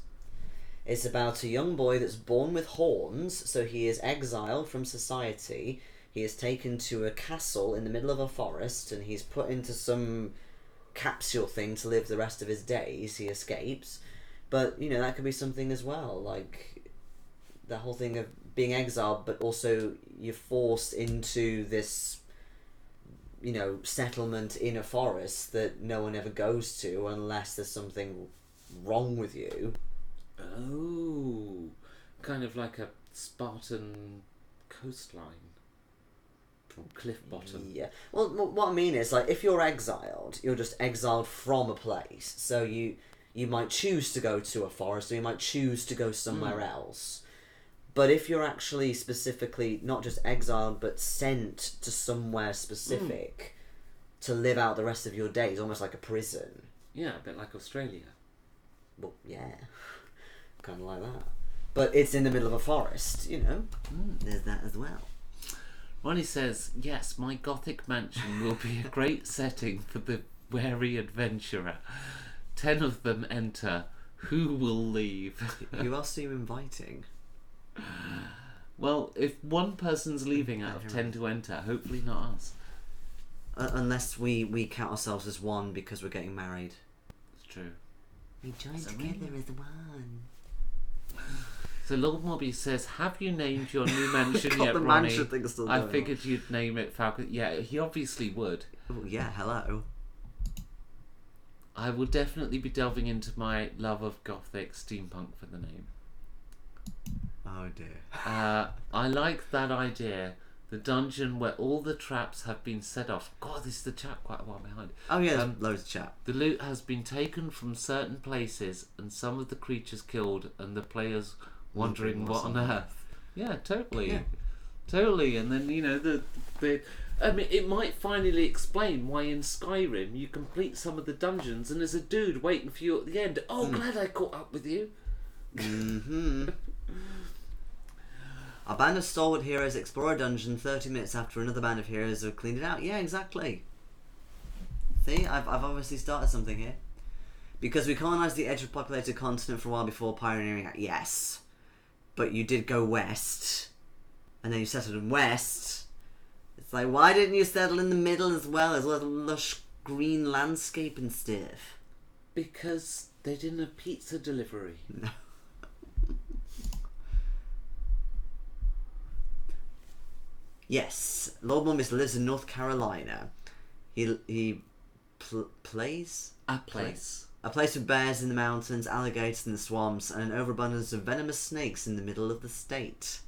It's about a young boy that's born with horns, so he is exiled from society. He is taken to a castle in the middle of a forest, and he's put into some capsule thing to live the rest of his days. He escapes. But, that could be something as well, like the whole thing of being exiled, but also you're forced into this, settlement in a forest that no one ever goes to unless there's something wrong with you. Oh, kind of like a Spartan coastline or cliff bottom. Yeah. Well, what I mean is, like, if you're exiled, you're just exiled from a place. So you might choose to go to a forest, or you might choose to go somewhere else. But if you're actually specifically not just exiled, but sent to somewhere specific to live out the rest of your days, almost like a prison. Yeah, a bit like Australia. Well, yeah. Kind of like that. But it's in the middle of a forest, you know. There's that as well. Ronnie says, yes, my gothic mansion will be a great setting for the wary adventurer. 10 of them enter. Who will leave? Who else are you inviting? Well, if one person's leaving out of 10 to enter, hopefully not us. Unless we count ourselves as one because we're getting married. It's true. We join together as one. So Lord Mobby says, have you named your new mansion yet, the Ronnie? mansion thing still I going figured you'd name it Falcon. Yeah, he obviously would. Oh, yeah, hello. I will definitely be delving into my love of gothic steampunk for the name. Oh dear. I like that idea. The dungeon where all the traps have been set off. God, this is the chat quite a while behind. Oh yeah, there's loads of chat. The loot has been taken from certain places and some of the creatures killed and the players wondering what on earth. Yeah, totally. Yeah. Totally. And then, you know, I mean, it might finally explain why in Skyrim you complete some of the dungeons and there's a dude waiting for you at the end. Oh, glad I caught up with you. Mm-hmm. A band of stalwart heroes explore a dungeon 30 minutes after another band of heroes have cleaned it out. Yeah, exactly. See, I've obviously started something here. Because we colonised the edge of a populated continent for a while before pioneering it. Yes. But you did go west. And then you settled in west. It's like, why didn't you settle in the middle as well as lush green landscape and stuff? Because they didn't have pizza delivery. No. Yes, Lord Mummis lives in North Carolina. He plays A place. a place with bears in the mountains, alligators in the swamps, and an overabundance of venomous snakes in the middle of the state.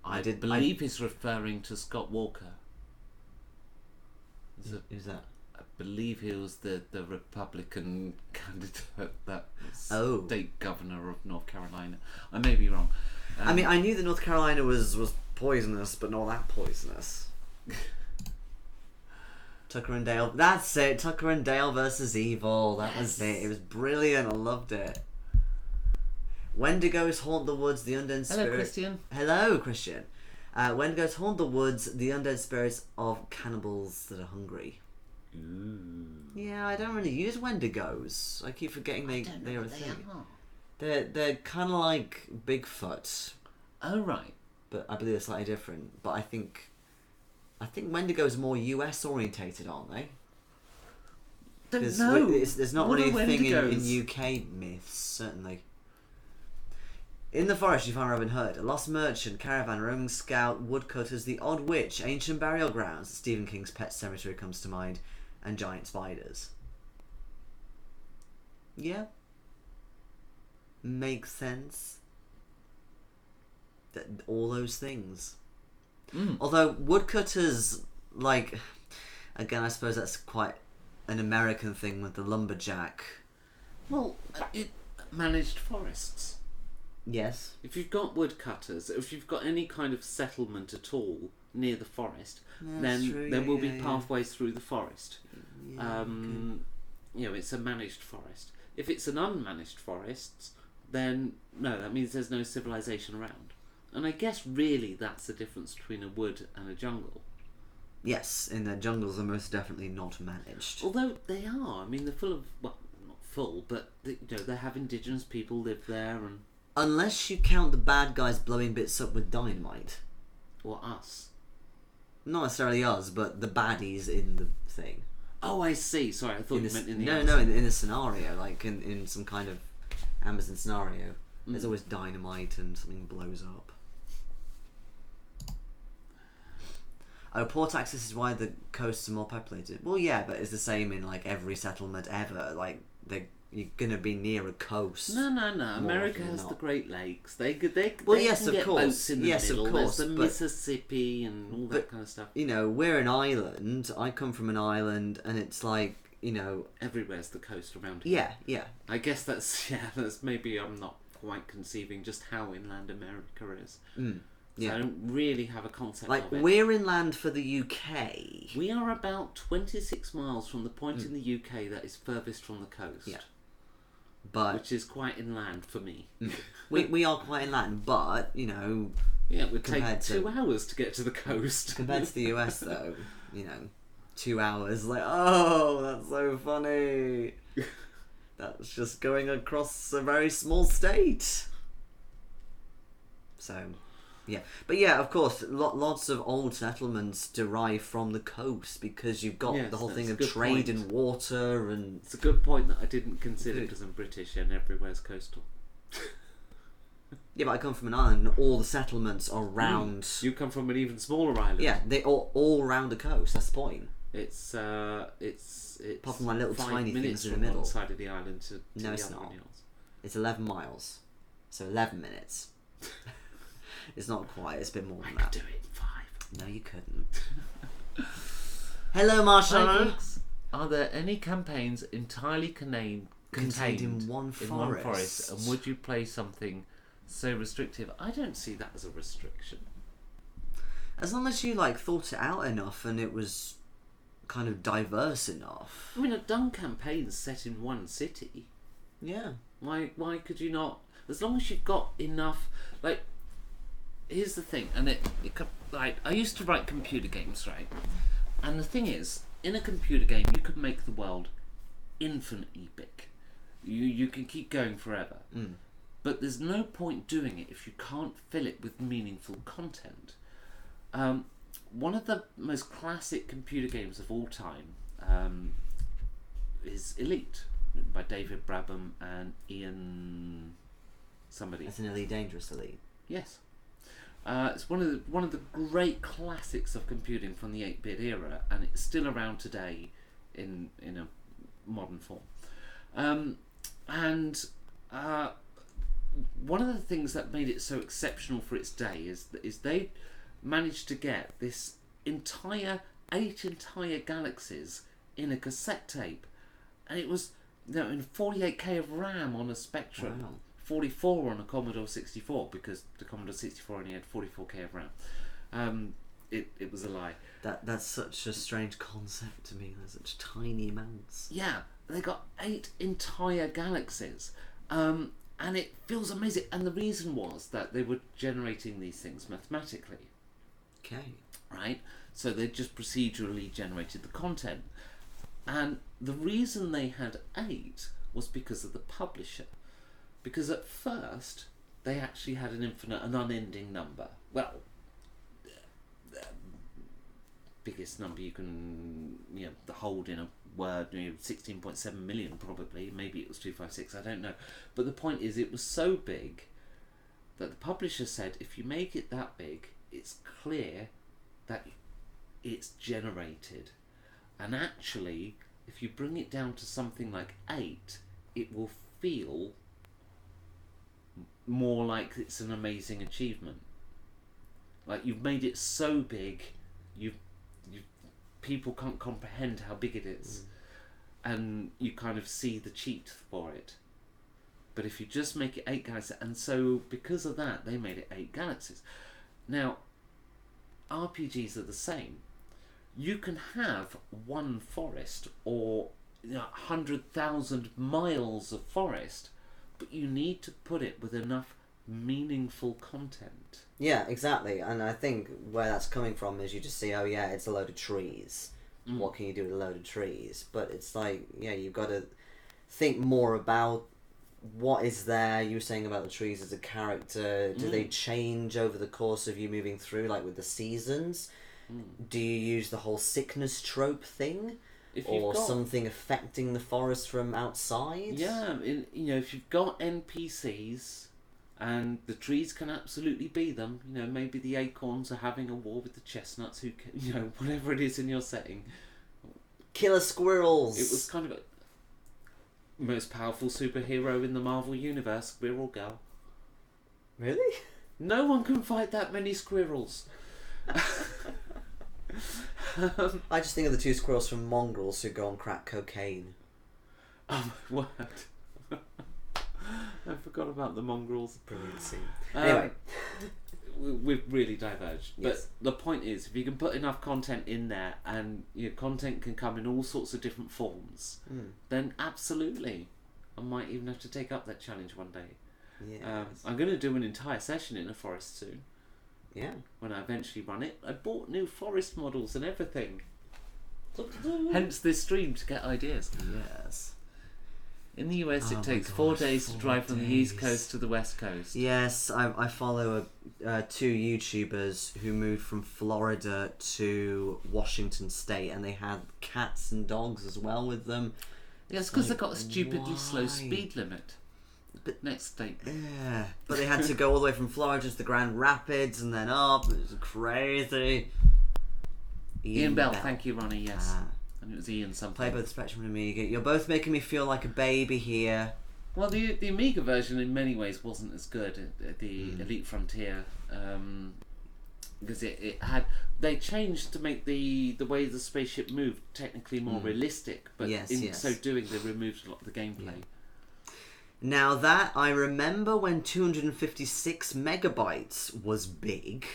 I believe he's referring to Scott Walker. Who's that? I believe he was the Republican candidate that was Oh. state governor of North Carolina. I may be wrong. I mean, I knew that North Carolina was poisonous, but not that poisonous. Tucker and Dale. That's it. Tucker and Dale versus Evil. That was it. It was brilliant. I loved it. Wendigos haunt the woods. The undead spirit. Hello, Christian. Hello, Christian. Wendigos haunt the woods. The undead spirits of cannibals that are hungry. Ooh. Yeah, I don't really use Wendigos. I keep forgetting they are a thing. Are. They're kind of like Bigfoot, Oh, right. but I believe they're slightly different. But I think Wendigos are more US orientated, aren't they? Don't know. There's not What really are a thing in Wendigos? UK myths, certainly. In the forest you find Robin Hood, a lost merchant, caravan, roaming scout, woodcutters, the odd witch, ancient burial grounds, Stephen King's Pet Cemetery comes to mind, and giant spiders. Yeah. Makes sense. All those things. Although woodcutters, like, again, I suppose that's quite an American thing with the lumberjack. Well, it managed forests. Yes. If you've got woodcutters, if you've got any kind of settlement at all near the forest, then true, there yeah, will be yeah, yeah. pathways through the forest. Yeah, You know, it's a managed forest. If it's an unmanaged forest, then no, that means there's no civilization around. And I guess really that's the difference between a wood and a jungle. Yes, in the jungles are most definitely not managed. Although they are, I mean, they're full of, well, not full, but you know, they have indigenous people live there, and Unless you count the bad guys blowing bits up with dynamite. or us. Not necessarily us, but the baddies in the thing. Oh, I see. Sorry, I thought you meant in the No, in a scenario, like in some kind of Amazon scenario, there's always dynamite and something blows up. Oh, port access is why the coasts are more populated. Well, yeah, but it's the same in like every settlement ever. Like you're gonna be near a coast. No. more America often than has not. the Great Lakes. They Well, they yes, can of get course. boats in the Yes, of middle. course, There's the but- Mississippi and all that but- kind of stuff. You know, we're an island. I come from an island, and it's like, you know, Everywhere's the coast around here. yeah. I guess that's maybe I'm not quite conceiving just how inland America is. So I don't really have a concept Like, of it. we're inland for the UK. We are about 26 miles from the point in the UK that is furthest from the coast. Yeah. But Which is quite inland for me. we are quite inland, but, you know, Yeah, it would take Compared to- 2 hours to get to the coast. compared to the US, though, you know, 2 hours, like, oh, that's so funny. That's just going across a very small state. So, yeah. But yeah, of course, lots of old settlements derive from the coast because you've got Yes, the whole that's thing a of good trade point. and water and... It's a good point that I didn't consider Good. because I'm British and everywhere's coastal. Yeah, but I come from an island and all the settlements are round... You come from an even smaller island. Yeah, they all round the coast, that's the point. It's Apart from my little 5 tiny minutes things in the from middle. one side of the island to No, the it's other not. on yours. It's 11 miles. So 11 minutes. It's not quite, it's a bit more I than could that. do it in 5. No, you couldn't. Hello, Marshall. Are there any campaigns entirely contained in one forest. And would you play something so restrictive? I don't see that as a restriction. As long as you like thought it out enough and it was kind of diverse enough. I mean, I've done campaigns set in one city. Yeah. Why could you not? As long as you've got enough, like, here's the thing, and it like, I used to write computer games, right? And the thing is, in a computer game, you could make the world infinitely big. You can keep going forever. But there's no point doing it if you can't fill it with meaningful content. One of the most classic computer games of all time is Elite, by David Brabham and Ian somebody. It's an Elite Dangerous Elite. Yes. It's one of the great classics of computing from the 8-bit era, and it's still around today in a modern form. One of the things that made it so exceptional for its day is they managed to get this eight entire galaxies in a cassette tape, and it was, you know, in 48K of RAM on a Spectrum. Wow. 44 on a Commodore 64, because the Commodore 64 only had 44K of RAM. It was a lie. That's such a strange concept to me. There's such tiny amounts. Yeah, they got 8 entire galaxies, and it feels amazing. And the reason was that they were generating these things mathematically, Okay. right? So they just procedurally generated the content. And the reason they had 8 was because of the publisher. Because at first, they actually had an unending number. Well, biggest number you can, hold in a word, 16.7 million probably. Maybe it was 256, I don't know. But the point is, it was so big that the publisher said, if you make it that big, it's clear that it's generated. And actually, if you bring it down to something like 8, it will feel more like it's an amazing achievement. Like, you've made it so big, people can't comprehend how big it is, and you kind of see the cheat for it. But if you just make it 8 galaxies, and so because of that, they made it 8 galaxies. Now, RPGs are the same. You can have one forest or 100,000 miles of forest, but you need to put it with enough meaningful content. Yeah, exactly. And I think where that's coming from is you just see, oh yeah, it's a load of trees. What can you do with a load of trees? But it's like, yeah, you've got to think more about what is there. You were saying about the trees as a character. Do they change over the course of you moving through, like with the seasons? Do you use the whole sickness trope thing? Or something affecting the forest from outside? Yeah, if you've got NPCs, and the trees can absolutely be them, maybe the acorns are having a war with the chestnuts, whatever it is in your setting. Killer squirrels! It was kind of Most powerful superhero in the Marvel Universe, Squirrel Girl. Really? No one can fight that many squirrels. I just think of the two squirrels from Mongrels who go on crack cocaine. Oh my word. I forgot about the mongrels. Brilliant scene. Anyway. We've really diverged. Yes. But the point is, if you can put enough content in there, and content can come in all sorts of different forms, then absolutely. I might even have to take up that challenge one day. Yeah. I'm going to do an entire session in a forest soon. Yeah. When I eventually run it. I bought new forest models and everything. Hence this stream, to get ideas. Yes. In the US, it takes 4 days to drive from the East Coast to the West Coast. Yes, I follow two YouTubers who moved from Florida to Washington State, and they had cats and dogs as well with them. Yes, because they've got a stupidly slow speed limit. But next state. Yeah, but they had to go all the way from Florida to the Grand Rapids and then up. It was crazy. Ian Bell. Thank you, Ronnie. Yes. And it was Ian something. Play both Spectrum and Amiga. You're both making me feel like a baby here. Well, the Amiga version in many ways wasn't as good. The Elite Frontier, because it had, they changed to make the way the spaceship moved technically more realistic, but in so doing they removed a lot of the gameplay. Yeah. Now that I remember when 256 megabytes was big.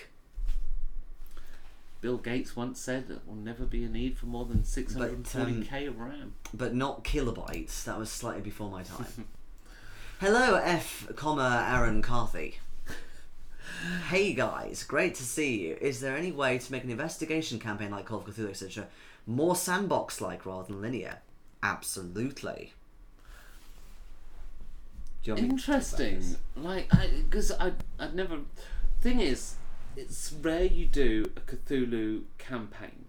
Bill Gates once said there will never be a need for more than 640k of RAM. But not kilobytes. That was slightly before my time. Hello, Aaron Carthy. Hey guys, great to see you. Is there any way to make an investigation campaign like Call of Cthulhu, etc., more sandbox-like rather than linear? Absolutely. Interesting. Like, because I'd never. Thing is, it's rare you do a Cthulhu campaign.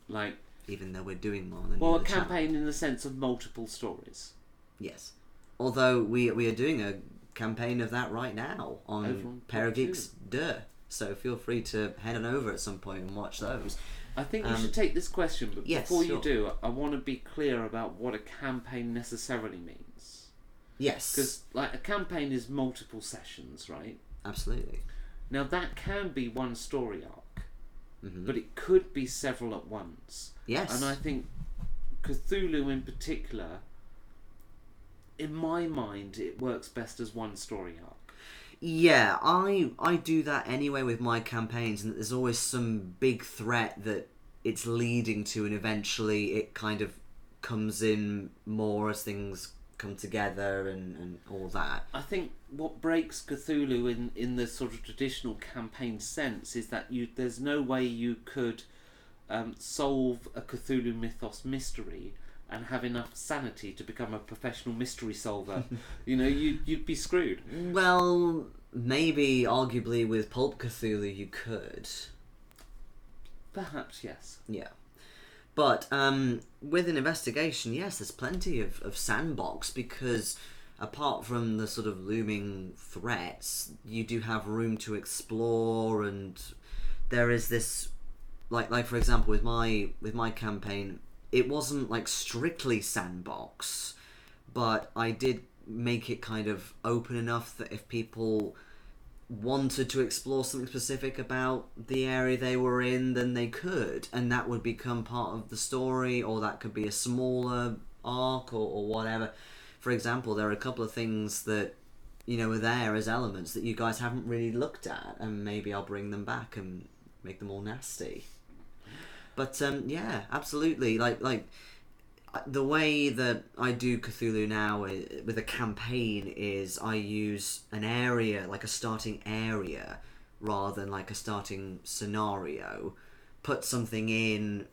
Like, even though we're doing more than a campaign in the sense of multiple stories. Yes. Although we are doing a campaign of that right now on Pair of Geeks Duh. So feel free to head on over at some point and watch those. I think we should take this question, but before you sure. do, I want to be clear about what a campaign necessarily means. Yes. Because like a campaign is multiple sessions, right? Absolutely. Now that can be one story arc, but it could be several at once. Yes. And I think Cthulhu in particular, in my mind, it works best as one story arc. Yeah, I do that anyway with my campaigns, and there's always some big threat that it's leading to, and eventually it kind of comes in more as things come together and all that. I think what breaks Cthulhu in the sort of traditional campaign sense is that there's no way you could solve a Cthulhu mythos mystery and have enough sanity to become a professional mystery solver. You'd be screwed. Well, maybe arguably with Pulp Cthulhu you could. Perhaps, yes. Yeah. But with an investigation, yes, there's plenty of sandbox, because apart from the sort of looming threats, you do have room to explore, and there is this, like for example, with my campaign, it wasn't like strictly sandbox, but I did make it kind of open enough that if people wanted to explore something specific about the area they were in, then they could, and that would become part of the story, or that could be a smaller arc or whatever. For example, there are a couple of things that are there as elements that you guys haven't really looked at, and maybe I'll bring them back and make them all nasty. But yeah, absolutely. Like the way that I do Cthulhu now with a campaign is I use an area, like a starting area, rather than like a starting scenario. Put something in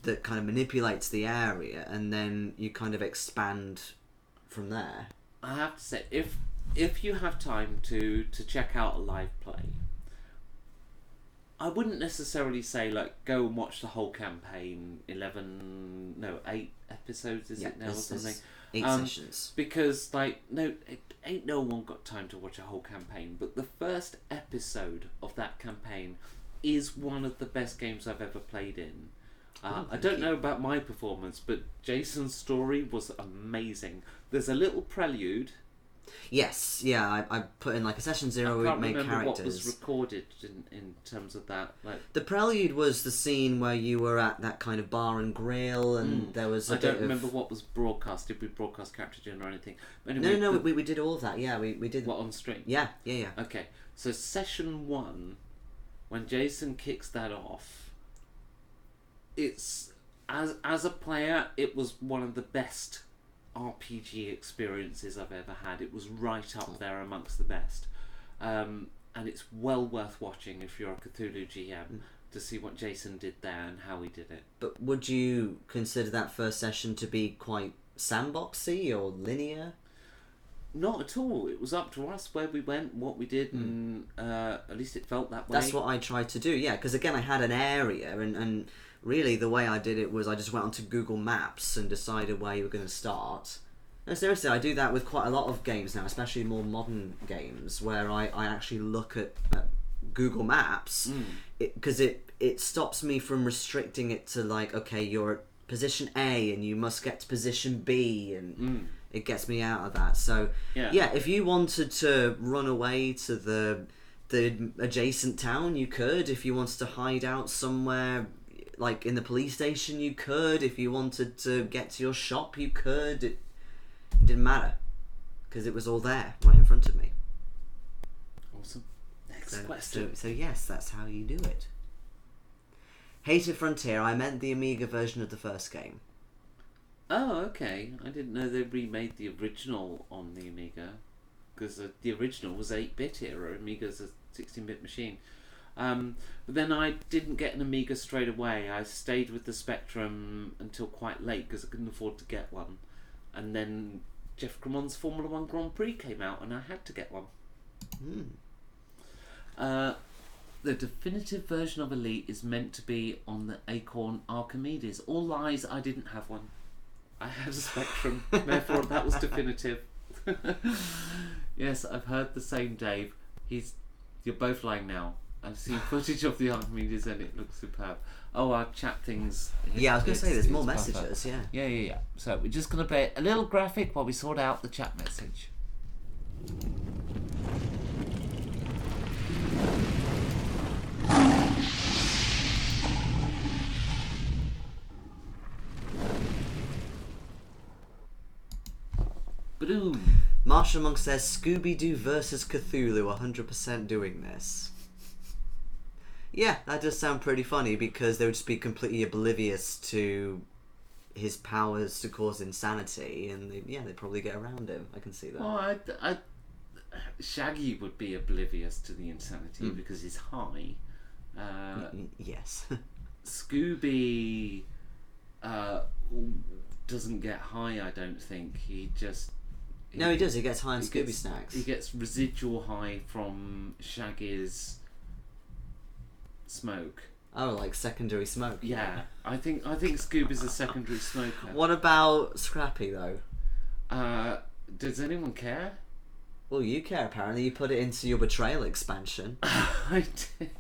that kind of manipulates the area, and then you kind of expand from there. I have to say, if you have time to check out a live play, I wouldn't necessarily say go and watch the whole campaign. 8 episodes it now or something. 8 sessions. Because ain't no one got time to watch a whole campaign. But the first episode of that campaign is one of the best games I've ever played in. I don't know about my performance, but Jason's story was amazing. There's a little prelude. Yes, yeah, I put in like a session 0 where we make characters. What was recorded in terms of that. Like the prelude was the scene where you were at that kind of bar and grill, and there was. I don't remember what was broadcast. Did we broadcast character dinner or anything? But anyway, no, we did all of that. Yeah, we did. What, on stream? Yeah. Okay, so session 1, when Jason kicks that off. It's as a player, it was one of the best RPG experiences I've ever had. It was right up there amongst the best, and it's well worth watching if you're a Cthulhu GM to see what Jason did there and how he did it. But would you consider that first session to be quite sandboxy or linear? Not at all. It was up to us where we went, what we did, and at least it felt that way. That's what I tried to do, yeah, because again I had an area, and really the way I did it was I just went onto Google Maps and decided where you were going to start. No, seriously, I do that with quite a lot of games now, especially more modern games, where I actually look at Google Maps, because it stops me from restricting it to like, okay, you're at position A and you must get to position B, and it gets me out of that. So yeah, if you wanted to run away to the adjacent town, you could. If you wanted to hide out somewhere like in the police station, you could. If you wanted to get to your shop, you could. It didn't matter because it was all there right in front of me. Awesome. Next question. So yes, that's how you do it. Hated Frontier, I meant the Amiga version of the first game. Oh, okay. I didn't know they remade the original on the Amiga, because the original was 8-bit era. Amiga's a 16-bit machine. But then I didn't get an Amiga straight away. I stayed with the Spectrum until quite late because I couldn't afford to get one. And then Jeff Cremon's Formula 1 Grand Prix came out and I had to get one. The definitive version of Elite is meant to be on the Acorn Archimedes. All lies, I didn't have one. I had a Spectrum, therefore that was definitive. Yes, I've heard the same, Dave. You're both lying now. I've seen footage of the Archimedes and it looks superb. Oh, our chat things. Yeah, I was going to say there's more messages, perfect. Yeah. So we're just going to play a little graphic while we sort out the chat message. Ba-doom. Marshall Monk says Scooby-Doo versus Cthulhu, 100% doing this. Yeah, that does sound pretty funny because they would just be completely oblivious to his powers to cause insanity, and they'd probably get around him. I can see that. Well, Shaggy would be oblivious to the insanity because he's high. Yes. Scooby doesn't get high, I don't think. He does. He gets high on Scooby snacks. He gets residual high from Shaggy's smoke. Oh, like secondary smoke. Yeah, I think Scooby's a secondary smoker. What about Scrappy though? Does anyone care? Well, you care apparently. You put it into your Betrayal expansion. I did.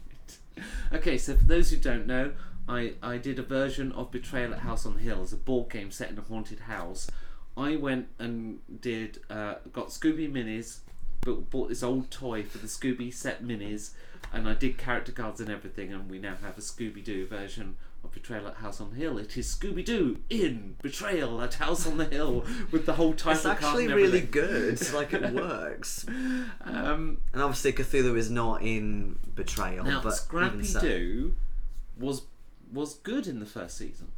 Okay, so for those who don't know, I did a version of Betrayal at House on the Hill as a board game set in a haunted house. I went and got Scooby minis, but bought this old toy for the Scooby set minis, and I did character cards and everything, and we now have a Scooby-Doo version of Betrayal at House on the Hill. It is Scooby-Doo in Betrayal at House on the Hill with the whole title card. It's actually really good. Like, it works. And obviously Cthulhu is not in Betrayal. Now, but Scrappy-Doo was good in the first season.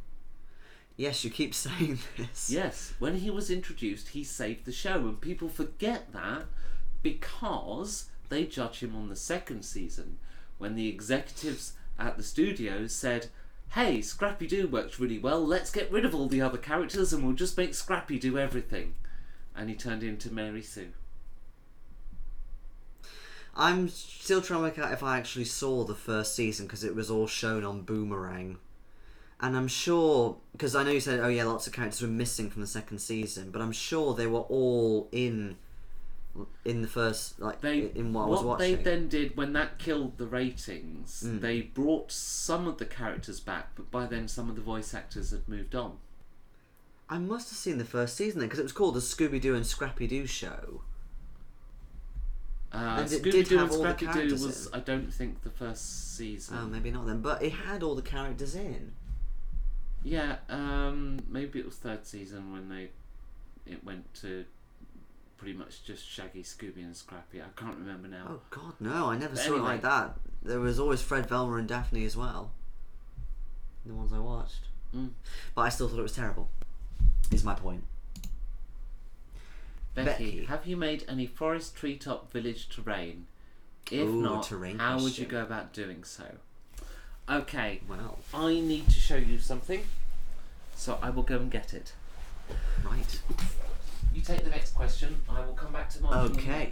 Yes, you keep saying this. Yes, when he was introduced, he saved the show, and people forget that because they judge him on the second season, when the executives at the studios said, hey, Scrappy-Doo works really well, let's get rid of all the other characters and we'll just make Scrappy do everything. And he turned into Mary Sue. I'm still trying to work out if I actually saw the first season, because it was all shown on Boomerang. And I'm sure, because I know you said, oh yeah, lots of characters were missing from the second season, but I'm sure they were all in in the first in what I was What watching. they then did when that killed the ratings, they brought some of the characters back, but by then some of the voice actors had moved on. I must have seen the first season then, because it was called the Scooby-Doo and Scrappy-Doo show. And it did Scooby-Doo have and all the Scrappy-Doo characters was, in. I don't think, the first season. Oh, maybe not then, but it had all the characters in. Yeah, maybe it was third season when it went to pretty much just Shaggy, Scooby and Scrappy. I can't remember now. Oh God, no! I never But saw it anyway. like that. There was always Fred, Velma, and Daphne as well. The ones I watched, but I still thought it was terrible. Is my point. Becky, have you made any forest, treetop, village terrain? If Ooh, not, terrain how would question. you go about doing so? Okay, Well, I need to show you something, so I will go and get it. right. You take the next question. I will come back to mine. Okay.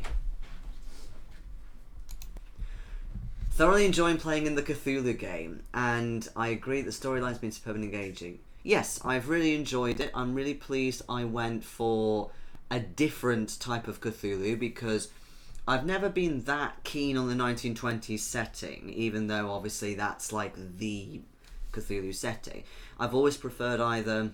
Thoroughly enjoying playing in the Cthulhu game, and I agree the storyline's been superb and engaging. Yes, I've really enjoyed it. I'm really pleased I went for a different type of Cthulhu, because I've never been that keen on the 1920s setting, even though obviously that's like the Cthulhu setting. I've always preferred either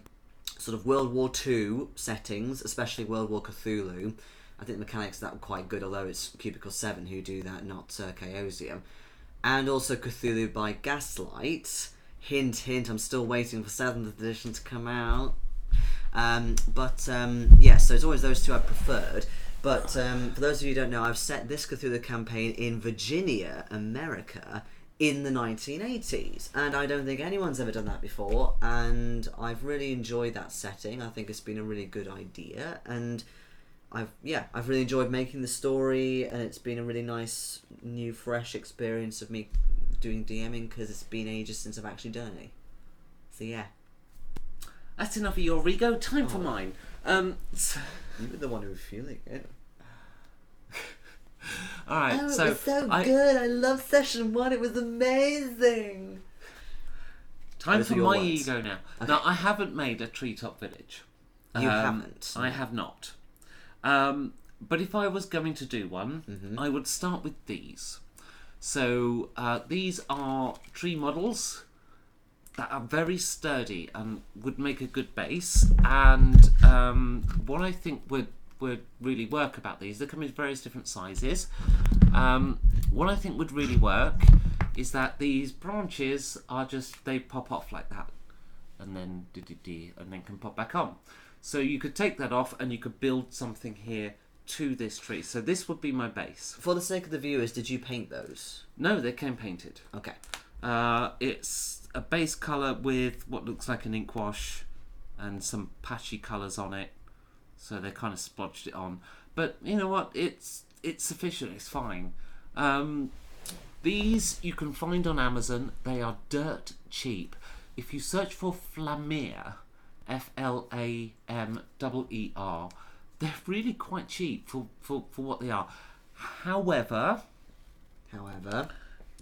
sort of World War II settings, especially World War Cthulhu. I think the mechanics of that were quite good, although it's Cubicle 7 who do that, not Chaosium. And also Cthulhu by Gaslight. Hint, hint, I'm still waiting for 7th edition to come out. Yeah, so it's always those two I've preferred. But for those of you who don't know, I've set this Cthulhu campaign in Virginia, America, in the 1980s. And I don't think anyone's ever done that before. And I've really enjoyed that setting. I think it's been a really good idea. And I've really enjoyed making the story. And it's been a really nice, new, fresh experience of me doing DMing, because it's been ages since I've actually done any. So yeah. That's enough of your ego. Time for mine. You were the one who was feeling it. Alright, Oh, so it was so good. I loved session 1. It was amazing. time Those for are your my words. ego now. Okay. Now, I haven't made a treetop village. You haven't? I have not. But if I was going to do one, I would start with these. So these are tree models that are very sturdy and would make a good base. And what I think would really work about these, they come in various different sizes. What I think would really work is that these branches are just, they pop off like that, and then and then can pop back on. So you could take that off and you could build something here to this tree. So this would be my base. For the sake of the viewers, did you paint those? No, they came painted. Okay. It's a base colour with what looks like an ink wash and some patchy colours on it. So they kind of splodged it on. But you know what? It's sufficient. It's fine. These you can find on Amazon. They are dirt cheap. If you search for Flameer, Flameer, they're really quite cheap for what they are. However,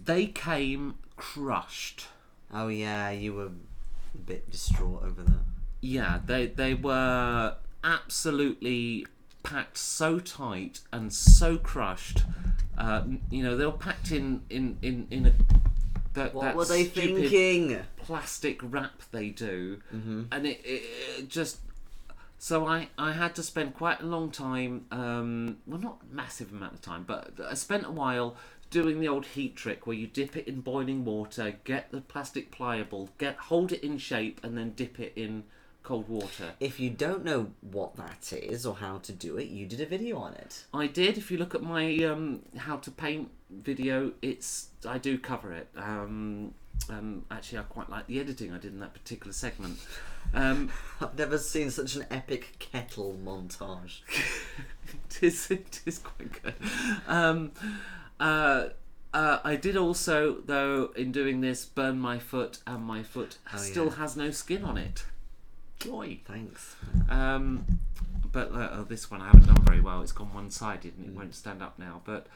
they came crushed. Oh yeah, you were a bit distraught over that. Yeah, they were absolutely packed so tight and so crushed. They were packed in a What were they thinking? Plastic wrap they do, and it just. So I had to spend quite a long time, well, not a massive amount of time, but I spent a while doing the old heat trick where you dip it in boiling water, get the plastic pliable, hold it in shape, and then dip it in cold water. If you don't know what that is or how to do it, you did a video on it. I did. If you look at my how to paint video, I do cover it. Actually, I quite like the editing I did in that particular segment. I've never seen such an epic kettle montage. It is quite good. I did also, though, in doing this, burn my foot, and my foot still has no skin on it. Joy. Thanks. But this one I haven't done very well. It's gone one-sided and it won't stand up now. But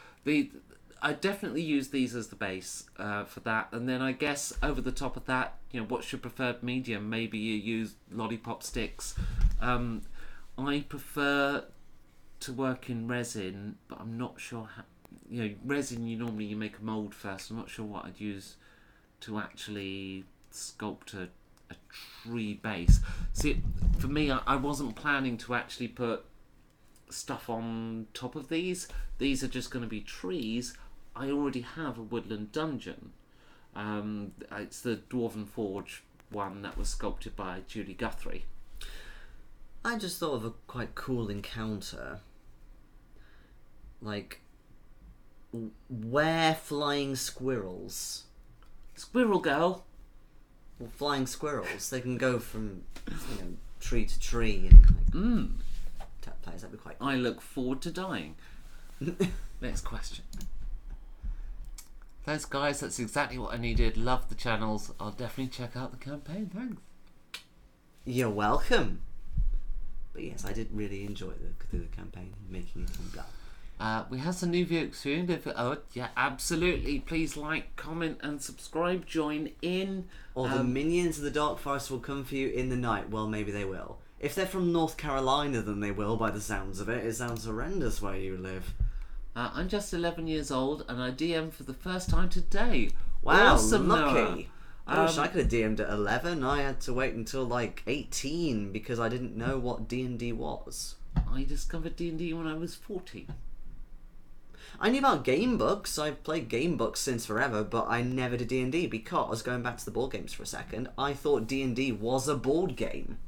I definitely use these as the base for that. And then I guess over the top of that, what's your preferred medium? Maybe you use lollipop sticks. I prefer to work in resin, but I'm not sure how. Resin, you normally make a mould first. I'm not sure what I'd use to actually sculpt a tree base. See, for me, I wasn't planning to actually put stuff on top of these. These are just going to be trees. I already have a woodland dungeon. It's the Dwarven Forge one that was sculpted by Julie Guthrie. I just thought of a quite cool encounter. Like, where flying squirrels? Squirrel girl. Well, flying squirrels. They can go from tree to tree and tap plays. That'd be quite cool. I look forward to dying. Next question. Thanks, guys. That's exactly what I needed. Love the channels. I'll definitely check out the campaign. Thanks. You're welcome. But yes, I did really enjoy the campaign, making it on Blah. We have some new viewers soon. Yeah, absolutely. Please like, comment, and subscribe. Join in. Or the minions of the Dark Forest will come for you in the night. Well, maybe they will. If they're from North Carolina, then they will, by the sounds of it. It sounds horrendous where you live. I'm just 11 years old, and I DM for the first time today. Wow, awesome, lucky. Noah. I wish I could have DM'd at 11. I had to wait until 18 because I didn't know what D&D was. I discovered D&D when I was 14. I knew about game books. I've played game books since forever, but I never did D&D because, going back to the board games for a second, I thought D&D was a board game.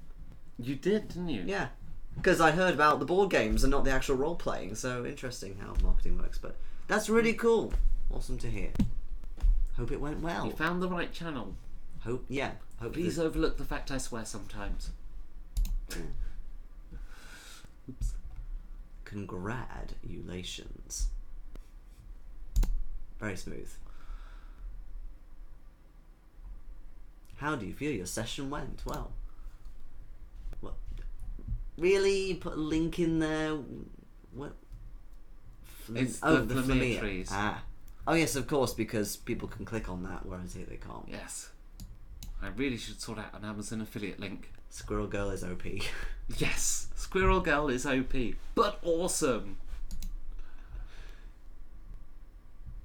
You did, didn't you? Yeah. Because I heard about the board games and not the actual role-playing, so interesting how marketing works, but that's really cool. Awesome to hear. Hope it went well. You found the right channel. Hope Please overlook the fact I swear sometimes. Oops. Congratulations. Very smooth. How do you feel your session went? Well, really? Put a link in there? What? It's the the Flamir trees. Ah. Oh yes, of course, because people can click on that, whereas here they can't. Yes. I really should sort out an Amazon affiliate link. Squirrel Girl is OP. Yes, Squirrel Girl is OP, but awesome.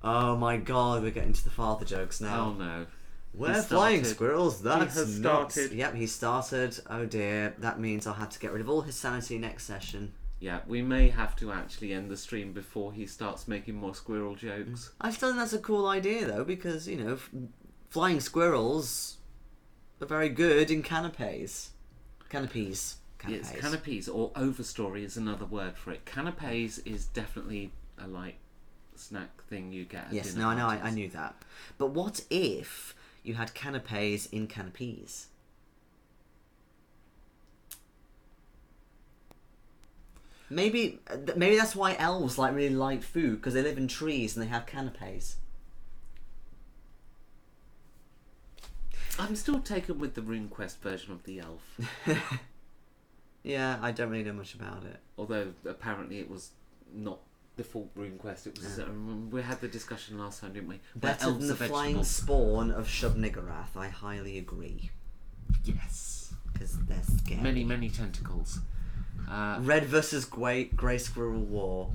Oh my god, we're getting to the father jokes now. Oh no. We're flying squirrels, that's He has nuts. started. Yep, he started. Oh dear, that means I'll have to get rid of all his sanity next session. Yeah, we may have to actually end the stream before he starts making more squirrel jokes. I still think that's a cool idea though, because, flying squirrels are very good in canapes. Canopies. Yes, canopies, or overstory is another word for it. Canapes is definitely a light snack thing you get at Yes, dinner no, I know, parties. I knew that. But what if you had canapes in canopies? Maybe that's why elves really like food, because they live in trees and they have canapes. I'm still taken with the RuneQuest version of the elf. Yeah, I don't really know much about it. Although apparently it was not before RuneQuest. It was we had the discussion last time, didn't we? Better than the flying spawn of Shub-Niggurath, I highly agree. Yes. Because they're scary. Many, many tentacles. Red versus Grey Squirrel War.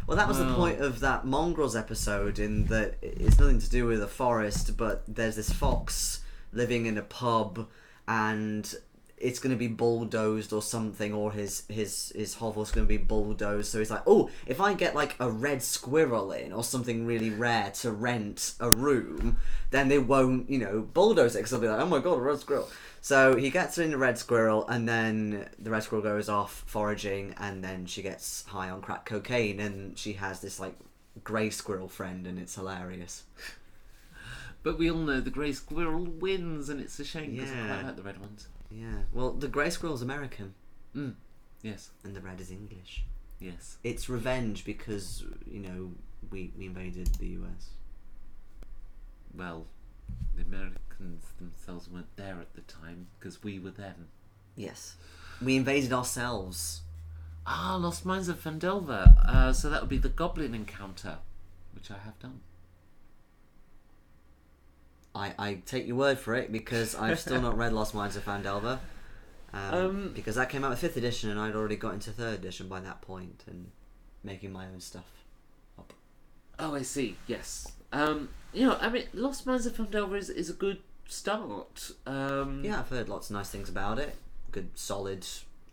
Well, that was the point of that Mongrels episode, in that it's nothing to do with a forest, but there's this fox living in a pub, and it's going to be bulldozed or something, or his hovel's going to be bulldozed. So he's like, oh, if I get a red squirrel in or something really rare to rent a room, then they won't, bulldoze it, because they'll be like, oh my god, a red squirrel. So he gets in the red squirrel, and then the red squirrel goes off foraging, and then she gets high on crack cocaine, and she has this grey squirrel friend, and it's hilarious. But we all know the grey squirrel wins, and it's a shame because I quite like the red ones. Yeah, well, the grey squirrel's American. Yes. And the red is English. Yes. It's revenge because, we invaded the US. Well, the Americans themselves weren't there at the time because we were them. Yes. We invaded ourselves. Lost Mines of Fandelver. So that would be the goblin encounter, which I have done. I take your word for it, because I've still not read Lost Mines of Fandelver. Because that came out with 5th edition, and I'd already got into 3rd edition by that point, and making my own stuff up. Oh, I see. Yes. Lost Mines of Fandelver is a good start. Yeah, I've heard lots of nice things about it. Good, solid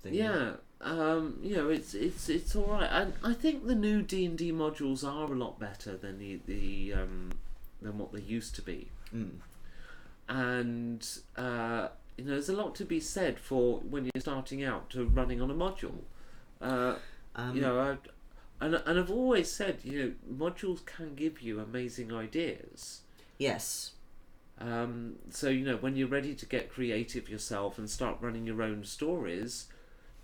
thing. Yeah. It's all right. And I think the new D&D modules are a lot better than than what they used to be. And there's a lot to be said for when you're starting out to running on a module. And I've always said, modules can give you amazing ideas. Yes. So, when you're ready to get creative yourself and start running your own stories,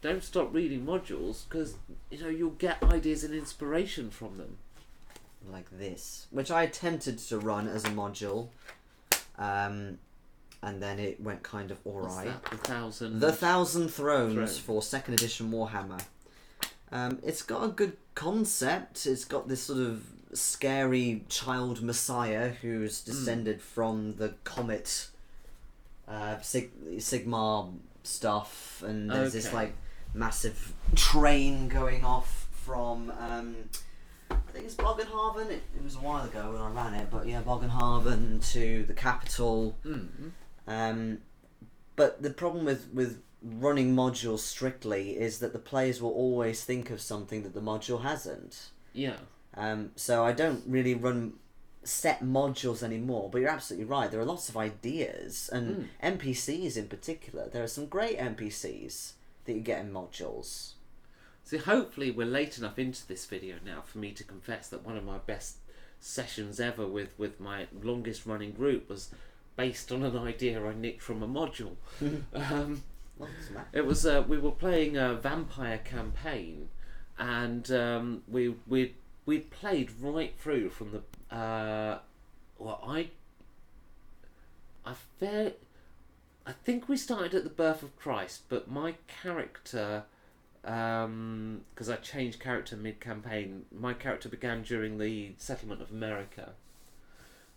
don't stop reading modules, because, you'll get ideas and inspiration from them. Like this, which I attempted to run as a module, and then it went kind of alright. The Thousand Thrones for 2nd edition Warhammer. It's got a good concept. It's got this sort of scary child messiah who's descended from the comet Sigmar stuff, and there's this like massive train going off from I think it's Boggenhaven. It was a while ago when I ran it, but yeah, Boggenhaven to the capital. But the problem with running modules strictly is that the players will always think of something that the module hasn't. Yeah. So I don't really run set modules anymore, but you're absolutely right. There are lots of ideas, and NPCs in particular. There are some great NPCs that you get in modules. So hopefully we're late enough into this video now for me to confess that one of my best sessions ever with my longest running group was based on an idea I nicked from a module. It was we were playing a vampire campaign, and we played right through from the I think we started at the birth of Christ, but my character, because I changed character mid-campaign, my character began during the settlement of America,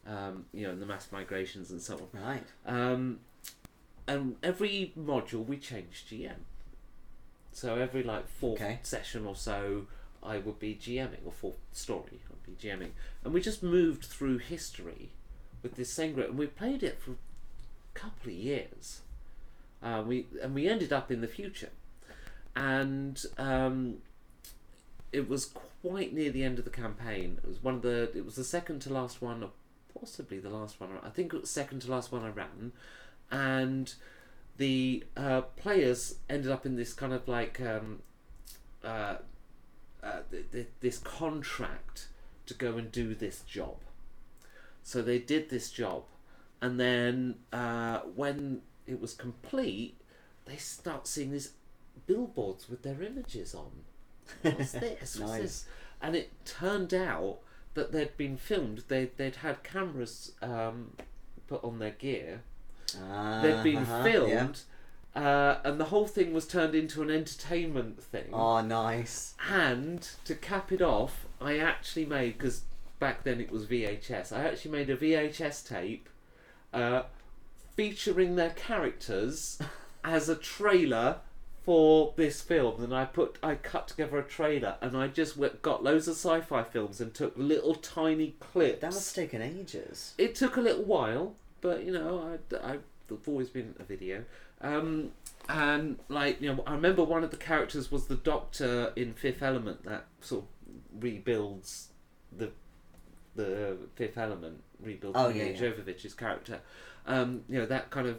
and the mass migrations and so on. Right. And every module we changed GM. So every fourth session or so, I would be GMing, or fourth story, I'd be GMing, and we just moved through history with this same group, and we played it for a couple of years. We ended up in the future, and it was quite near the end of the campaign. It was the second to last one, or possibly the last one. I think it was the second to last one I ran, and the players ended up in this kind of this contract to go and do this job. So they did this job, and then when it was complete, they start seeing these billboards with their images on. What's this? What's this? And it turned out that they'd been filmed. They'd had cameras put on their gear. They'd been filmed. Yeah. And the whole thing was turned into an entertainment thing. Oh, nice. And to cap it off, I actually made, because back then it was VHS, I actually made a VHS tape featuring their characters as a trailer for this film. And I cut together a trailer, and I just got loads of sci-fi films and took little tiny clips. That must have taken ages. It took a little while, but I've always been a video. And I remember one of the characters was the Doctor in Fifth Element, that sort of rebuilds the Fifth Element, rebuilds Jovovich's character. That kind of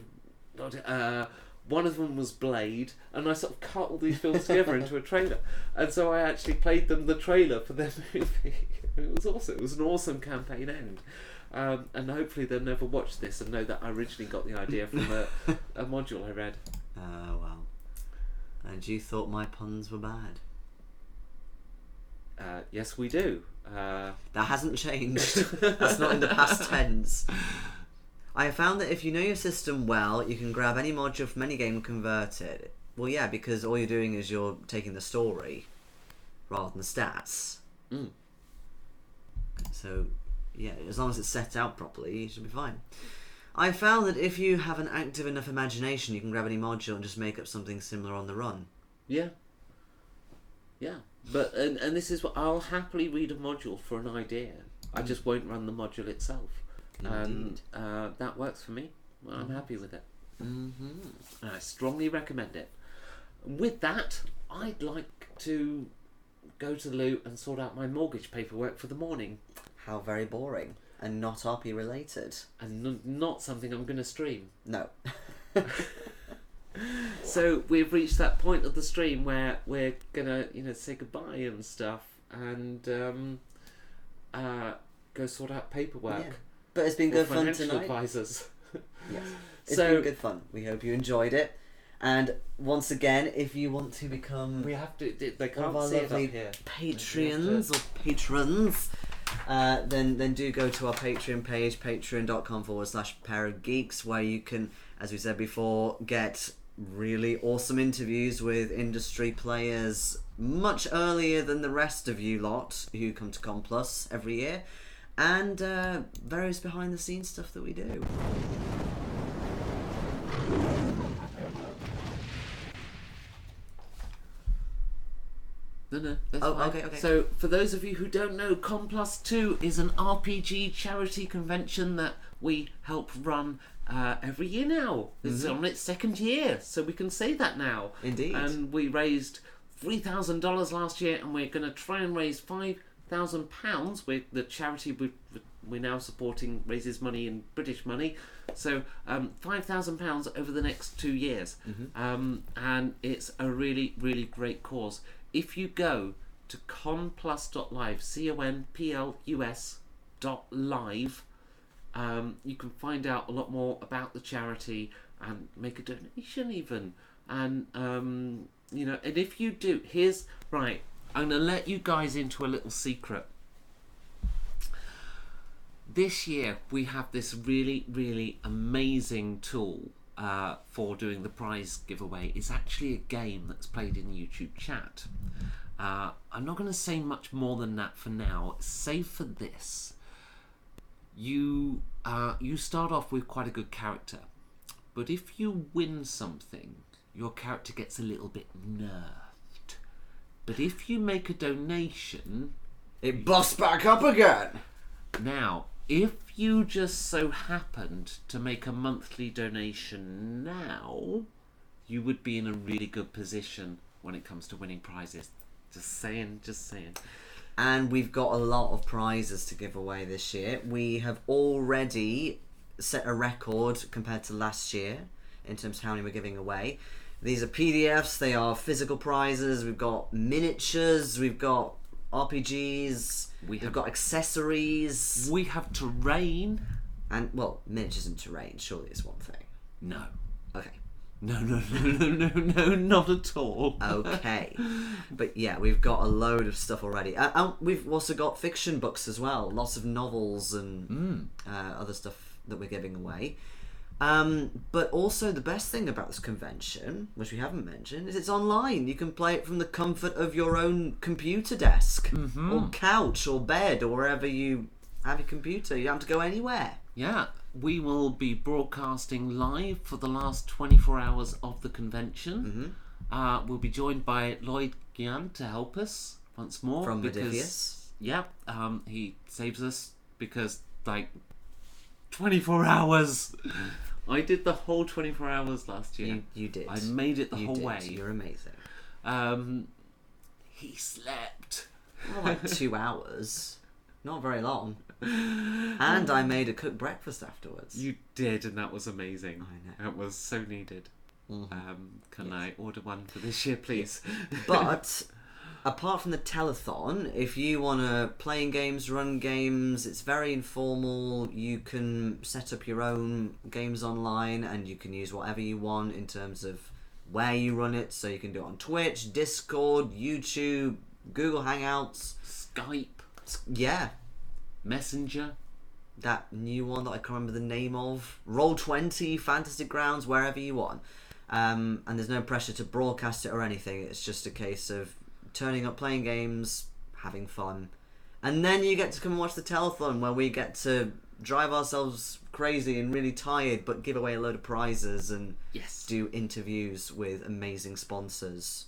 one of them was Blade, and I sort of cut all these films together into a trailer, and so I actually played them the trailer for their movie. It was awesome. It was an awesome campaign end. And hopefully they'll never watch this and know that I originally got the idea from a module I read. Oh, well. And you thought my puns were bad? Yes, we do. That hasn't changed. That's not in the past tense. I have found that if you know your system well, you can grab any module from any game and convert it. Well, yeah, because all you're doing is you're taking the story rather than the stats. So... yeah, as long as it's set out properly, you should be fine. I found that if you have an active enough imagination, you can grab any module and just make up something similar on the run. Yeah. Yeah. But and this is what I'll happily read a module for an idea. I just won't run the module itself. Indeed. And that works for me. Well, I'm happy with it. Mm-hmm. And I strongly recommend it. With that, I'd like to go to the loo and sort out my mortgage paperwork for the morning. How very boring. And not RP related. And not something I'm going to stream. No. So we've reached that point of the stream where we're going to, say goodbye and stuff. And go sort out paperwork. Yeah. But it's been good fun financial tonight. Advisors. Yes. It's So- been good fun. We hope you enjoyed it. And once again, if you want to become We have to. They one of can't our see it up lovely here. Patreons or patrons, then do go to our Patreon page, patreon.com/pair of geeks, where you can, as we said before, get really awesome interviews with industry players much earlier than the rest of you lot who come to Com Plus every year, and various behind the scenes stuff that we do. No, that's Oh, fine. okay. So, for those of you who don't know, ComPlus 2 is an RPG charity convention that we help run every year now. It's on its second year, so we can say that now. Indeed. And we raised $3,000 last year, and we're going to try and raise £5,000. With the charity we're now supporting raises money in British money, so £5,000 over the next 2 years. And it's a really, really great cause. If you go to conplus.live, CONPLUS.live, you can find out a lot more about the charity and make a donation even. And, and if you do, I'm going to let you guys into a little secret. This year we have this really, really amazing tool for doing the prize giveaway. It's actually a game that's played in YouTube chat. I'm not going to say much more than that for now, save for this. You start off with quite a good character, but if you win something, your character gets a little bit nerfed. But if you make a donation, It busts back up again. now, if you just so happened to make a monthly donation now, you would be in a really good position when it comes to winning prizes. Just saying. And we've got a lot of prizes to give away this year. We have already set a record compared to last year in terms of how many we're giving away. These are PDFs, they are physical prizes, we've got miniatures, we've got RPGs, we've got accessories. We have terrain. And, well, miniatures and terrain, surely it's one thing. No. Okay. No, not at all. Okay. But yeah, we've got a load of stuff already. And we've also got fiction books as well. Lots of novels and other stuff that we're giving away. But also the best thing about this convention, which we haven't mentioned, is it's online. You can play it from the comfort of your own computer desk or couch or bed or wherever you have your computer. You don't have to go anywhere. Yeah, we will be broadcasting live for the last 24 hours of the convention. We'll be joined by Lloyd Gian to help us once more. From because, Modifius. Yeah, he saves us because, 24 hours. I did the whole 24 hours last year. You did. I made it the whole way. You're amazing. He slept. Well, like 2 hours. Not very long. And I made a cooked breakfast afterwards. You did, and that was amazing. I know. That was so needed. Can I order one for this year, please? But apart from the telethon, if you want to play in games, run games, it's very informal. You can set up your own games online and you can use whatever you want in terms of where you run it. So you can do it on Twitch, Discord, YouTube, Google Hangouts, Skype, yeah, Messenger, that new one that I can't remember the name of, Roll20, Fantasy Grounds, wherever you want. And there's no pressure to broadcast it or anything. It's just a case of turning up, playing games, having fun. And then you get to come and watch the telethon where we get to drive ourselves crazy and really tired, but give away a load of prizes and Yes. do interviews with amazing sponsors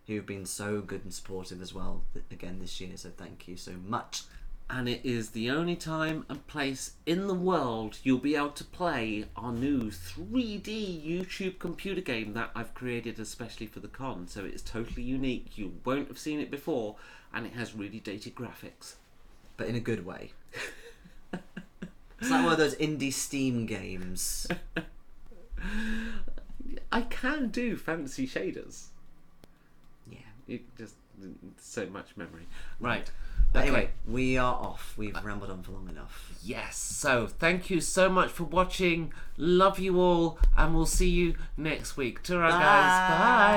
who've been so good and supportive as well again this year. So thank you so much. And it is the only time and place in the world you'll be able to play our new 3D YouTube computer game that I've created especially for the con. So it's totally unique. You won't have seen it before, and it has really dated graphics. But in a good way. It's like one of those indie Steam games. I can do fancy shaders. Yeah. It just so much memory. Right. But Okay. anyway, we are off. We've rambled on for long enough. Yes, so thank you so much for watching. Love you all, and we'll see you next week. Ta-ra, guys. Bye.